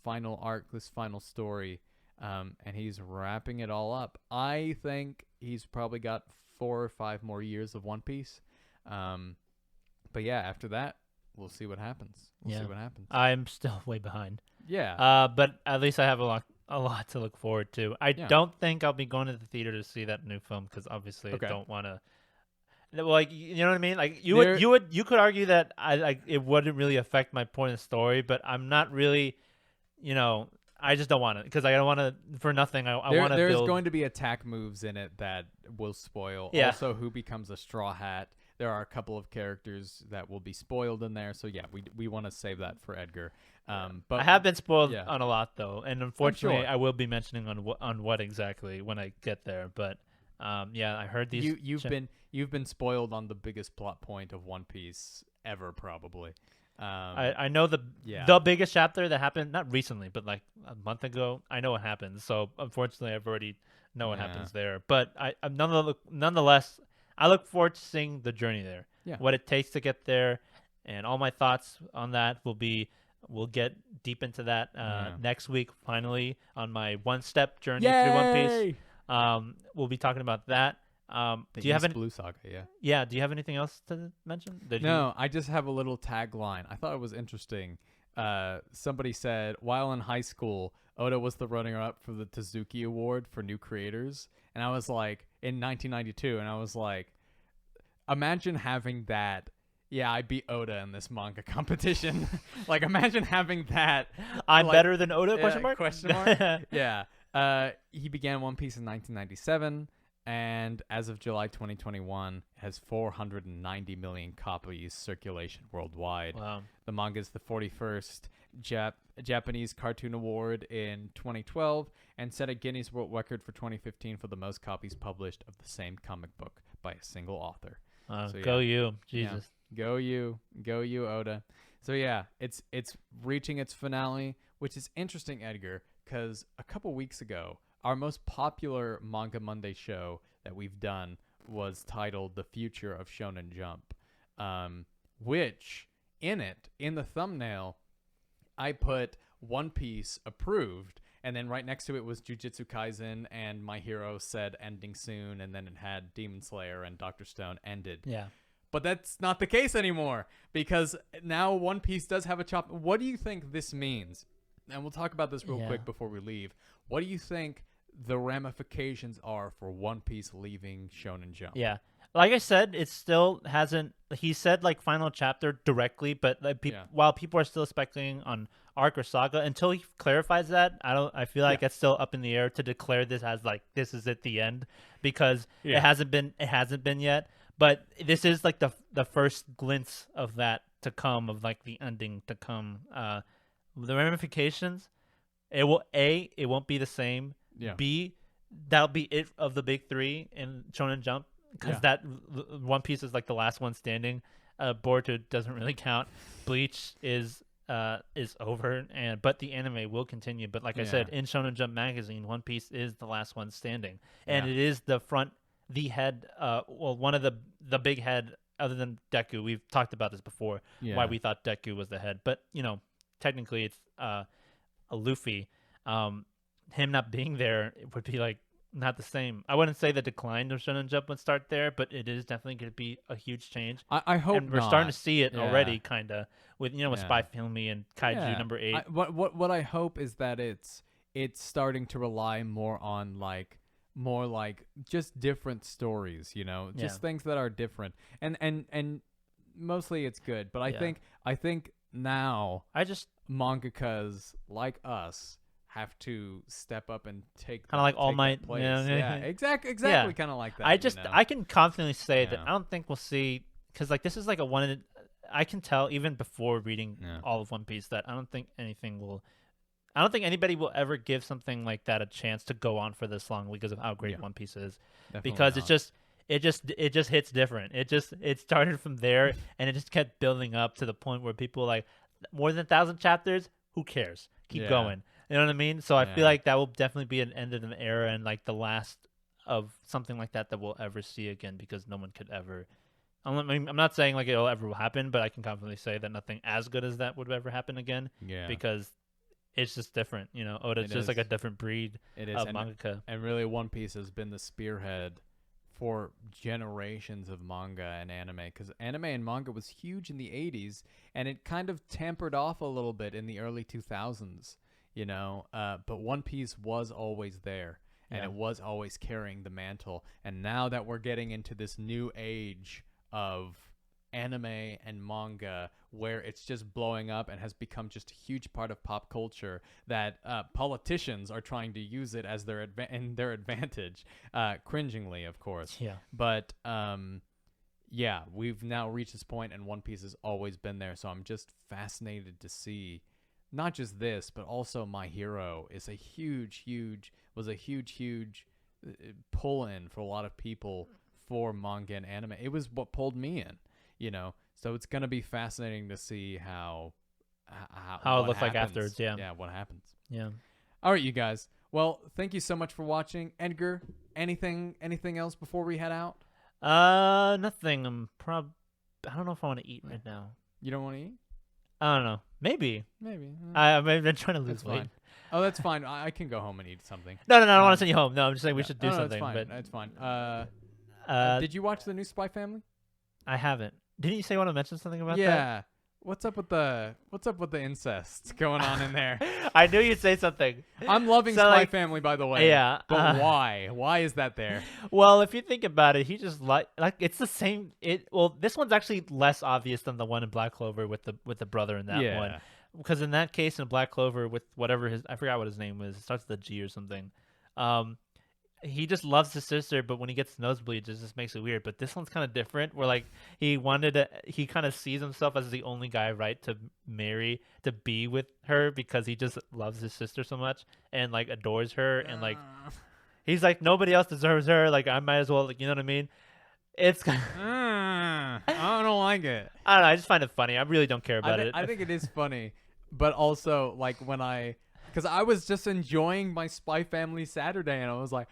final arc, this final story. And he's wrapping it all up. I think he's probably got 4 or 5 more years of One Piece. But yeah, after that, we'll see what happens. We'll see what happens. I'm still way behind. Yeah. But at least I have a lot to look forward to. I don't think I'll be going to the theater to see that new film because obviously I don't want to. Like, you know what I mean? Like you could argue that it wouldn't really affect my point of story, but I'm not really, I just don't want it because I don't want to for nothing. I want to. There's going to be attack moves in it that will spoil. Yeah. Also, who becomes a Straw Hat? There are a couple of characters that will be spoiled in there. So yeah, we want to save that for Edgar. But I have been spoiled on a lot though, and unfortunately, sure. I will be mentioning on what exactly when I get there. But yeah, I heard these. You've been spoiled on the biggest plot point of One Piece ever, probably. I know the biggest chapter that happened not recently, but like a month ago. I know what happens. So unfortunately, I've already know what happens there. But I'm nonetheless, I look forward to seeing the journey there. Yeah. What it takes to get there, and all my thoughts on that we'll get deep into that next week finally on my one-step journey through One Piece. We'll be talking about that. Do you have any Blue Saga? Yeah. Yeah. Do you have anything else to mention? No, I just have a little tagline. I thought it was interesting. Somebody said, while in high school, Oda was the runner-up for the Tezuki Award for new creators, and I was like, in 1992, and I was like, imagine having that. Yeah, I beat Oda in this manga competition. Like, imagine having that. I'm like, better than Oda? Question mark. Question mark. Yeah. He began One Piece in 1997. And as of July 2021, has 490 million copies circulation worldwide. Wow. The manga is the 41st Japanese Cartoon Award in 2012 and set a Guinness World Record for 2015 for the most copies published of the same comic book by a single author. Go you, Jesus. Yeah. Go you, Oda. So yeah, it's reaching its finale, which is interesting, Edgar, because a couple weeks ago, our most popular Manga Monday show that we've done was titled The Future of Shonen Jump, which in the thumbnail, I put One Piece approved, and then right next to it was Jujutsu Kaisen, and My Hero said ending soon, and then it had Demon Slayer and Dr. Stone ended. Yeah. But that's not the case anymore, because now One Piece does have a chop. What do you think this means? And we'll talk about this real quick before we leave. What do you think the ramifications are for One Piece leaving Shonen Jump? Yeah. Like I said, it still hasn't. He said like final chapter directly, but like, while people are still speculating on arc or saga, until he clarifies that, I feel like it's still up in the air to declare this as like this is at the end, because it hasn't been yet. But this is like the first glimpse of that to come, of like the ending to come. The ramifications, it won't be the same. Yeah. B, that'll be it of the big three in Shonen Jump, because that One Piece is like the last one standing. Boruto doesn't really count. Bleach is over, but the anime will continue. But like I said, in Shonen Jump magazine, One Piece is the last one standing, and it is the head. One of the big head, other than Deku. We've talked about this before. Why we thought Deku was the head, but technically it's a Luffy. Him not being there, it would be like not the same. I wouldn't say the decline of Shonen Jump would start there, but it is definitely going to be a huge change. I hope and we're starting to see it already, kind of with with Spy Family and Kaiju number 8. What I hope is that it's starting to rely more on more like just different stories, just things that are different, and mostly it's good. But I think now mangakas like us have to step up and take kind of like All Might. Place. Yeah, exactly, kind of like that. I can confidently say that I don't think we'll see, because like this is like I can tell even before reading all of One Piece that I don't think anybody will ever give something like that a chance to go on for this long because of how great One Piece is. Definitely because not. it just hits different. It started from there and it just kept building up to the point where people like more than 1,000 chapters. Who cares? Keep going. You know what I mean? So I feel like that will definitely be an end of an era and like the last of something like that we'll ever see again, because no one could ever. I'm not saying like it'll ever happen, but I can confidently say that nothing as good as that would ever happen again. Yeah. Because it's just different. Oda's just like a different breed of mangaka. And really, One Piece has been the spearhead for generations of manga and anime, because anime and manga was huge in the 80s, and it kind of tampered off a little bit in the early 2000s. But One Piece was always there, and it was always carrying the mantle. And now that we're getting into this new age of anime and manga, where it's just blowing up and has become just a huge part of pop culture, that politicians are trying to use it as their advantage, cringingly, of course. Yeah. But we've now reached this point, and One Piece has always been there. So I'm just fascinated to see. Not just this, but also My Hero is a huge pull-in for a lot of people for manga and anime. It was what pulled me in, So it's going to be fascinating to see how it looks like afterwards, Yeah, what happens. Yeah. All right, you guys. Well, thank you so much for watching. Edgar, anything else before we head out? Nothing. I don't know if I want to eat right now. You don't want to eat? I don't know. Maybe. Maybe. I've been trying to lose That's weight. fine. Oh, that's fine. I can go home and eat something. No, I don't want to send you home. No, I'm just saying we should do no, something. That's fine. But That's fine. Did you watch the new Spy Family? I haven't. Didn't you say you want to mention something about that? Yeah. What's up with the incest going on in there? I knew you'd say something. I'm loving So, Spy like, Family, by the way. yeah, But why? Why is that there? Well, if you think about it, he just like it's the same. This one's actually less obvious than the one in Black Clover with the brother in that one, because in that case in Black Clover with whatever I forgot what his name was. It starts with a G or something. He just loves his sister, but when he gets nosebleeds, it just makes it weird. But this one's kind of different, where like he kind of sees himself as the only guy right to marry, to be with her, because he just loves his sister so much and like adores her, and like he's like, nobody else deserves her. Like I might as well, like, you know what I mean? It's I don't like it. I don't know. I just find it funny. I really don't care about it. I think it is funny, but also like because I was just enjoying my Spy Family Saturday, and I was like,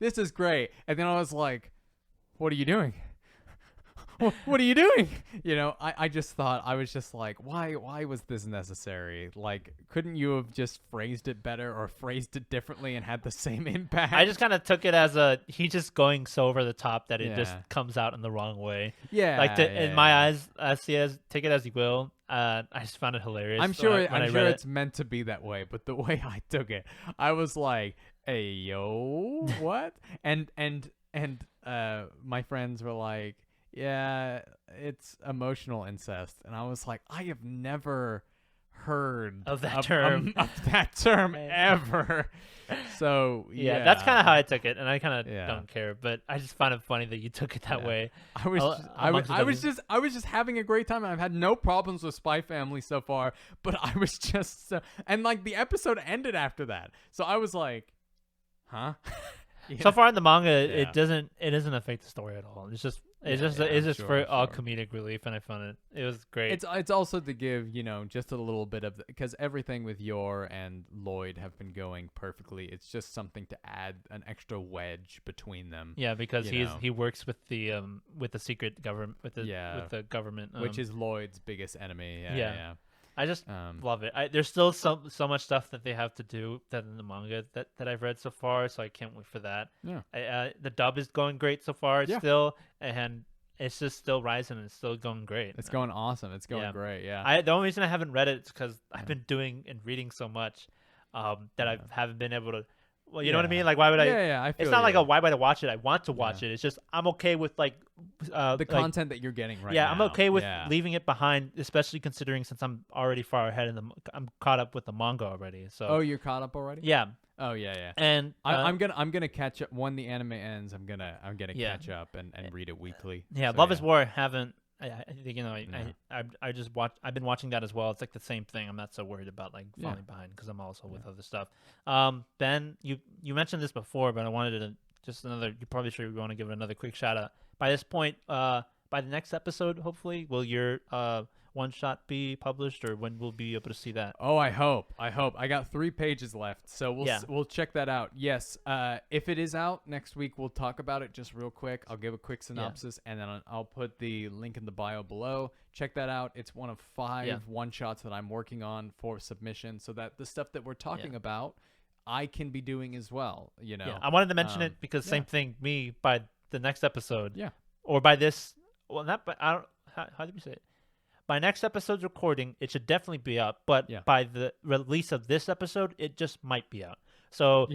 this is great. And then I was like, what are you doing? What are you doing? You know, I just thought, I was just like, why was this necessary? Like, couldn't you have just phrased it better or phrased it differently and had the same impact? I just kind of took it as he's just going so over the top that it just comes out in the wrong way. Yeah. Like in my eyes, take it as you will. I just found it hilarious. I'm sure it's meant to be that way, but the way I took it, I was like, "Hey, yo, what?" and my friends were like, "Yeah, it's emotional incest," and I was like, "I have never heard of that term ever." So yeah, that's kind of how I took it, and I kind of don't care, but I just find it funny that you took it that way. I was just having a great time. I've had no problems with Spy Family so far, but I was just and like the episode ended after that, so I was like, huh? So far in the manga, it doesn't affect the story at all. It's just for all comedic relief, and I found it was great. It's also to give, you know, just a little bit of, because everything with Yor and Lloyd have been going perfectly. It's just something to add an extra wedge between them. Yeah, because he works with the secret government with the government, which is Lloyd's biggest enemy. Yeah. I just love it. There's still so much stuff that they have to do that in the manga that I've read so far, so I can't wait for that. Yeah. The dub is going great so far still, and it's just still rising and it's still going great. It's going awesome. It's going great. Yeah. The only reason I haven't read it is because I've been doing and reading so much that I haven't been able to. Well, you know what I mean? Like, why would I? Yeah, I feel it's not like why would I watch it? I want to watch it. It's just I'm okay with like the content that you're getting right now. Yeah, I'm okay with leaving it behind, especially considering since I'm already far ahead I'm caught up with the manga already. So you're caught up already? Yeah. Oh yeah. And I'm gonna catch up when the anime ends. I'm gonna catch up and read it weekly. Yeah, so, Love is War. I think I just I've been watching that as well. It's like the same thing. I'm not so worried about like falling behind because I'm also with other stuff. Ben, you mentioned this before, but I wanted to you're probably sure you want to give it another quick shout out. By this point, by the next episode, hopefully, will your one shot be published, or when we'll be able to see that? Oh, I hope. I got 3 pages left, so we'll check that out. Yes, if it is out next week, we'll talk about it just real quick. I'll give a quick synopsis, and then I'll put the link in the bio below. Check that out. It's one of 5 one shots that I'm working on for submission, so that the stuff that we're talking about, I can be doing as well. You know, I wanted to mention it because same thing. Me by the next episode, or by this. Well, not. But I don't. How did we say it? By next episode's recording, it should definitely be out. But by the release of this episode, it just might be out. So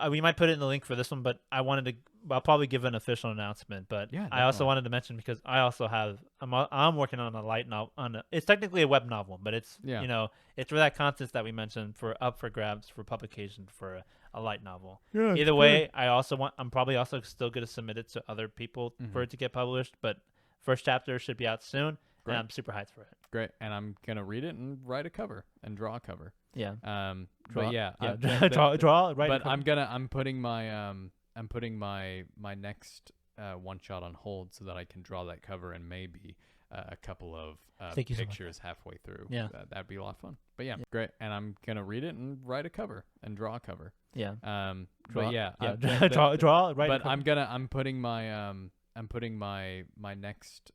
we might put it in the link for this one. But I'll probably give an official announcement. But I also wanted to mention because I also I'm working on a light novel. It's technically a web novel, but it's it's for that contest that we mentioned up for grabs for publication for a light novel. Yeah, either way, I'm probably also still going to submit it to other people for it to get published. But first chapter should be out soon. Great. And I'm super hyped for it. Great, and I'm gonna read it and write a cover and draw a cover. Yeah. Draw. Right. But I'm putting my next one shot on hold so that I can draw that cover and maybe a couple of pictures halfway through. Yeah. That'd be a lot of fun. But great, and I'm gonna read it and write a cover and draw a cover. Yeah. Draw. Draw. Right. But I'm putting my next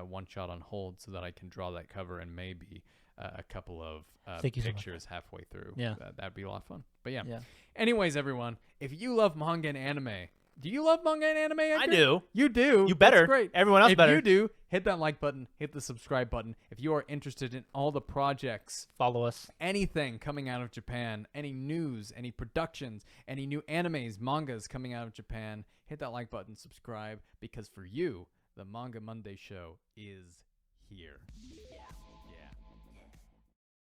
one shot on hold so that I can draw that cover and maybe a couple of Thank you so much. pictures halfway through. Yeah. That'd be a lot of fun. But yeah. Yeah. Anyways, everyone, if you love manga and anime, do you love manga and anime? Edgar? I do. You do. You better. That's great. Everyone else if better. you do, hit that like button, hit the subscribe button. If you are interested in all the projects, Follow us. anything coming out of Japan, any news, any productions, any new animes, mangas coming out of Japan, hit that like button, subscribe, because for you, the Manga Monday show is here.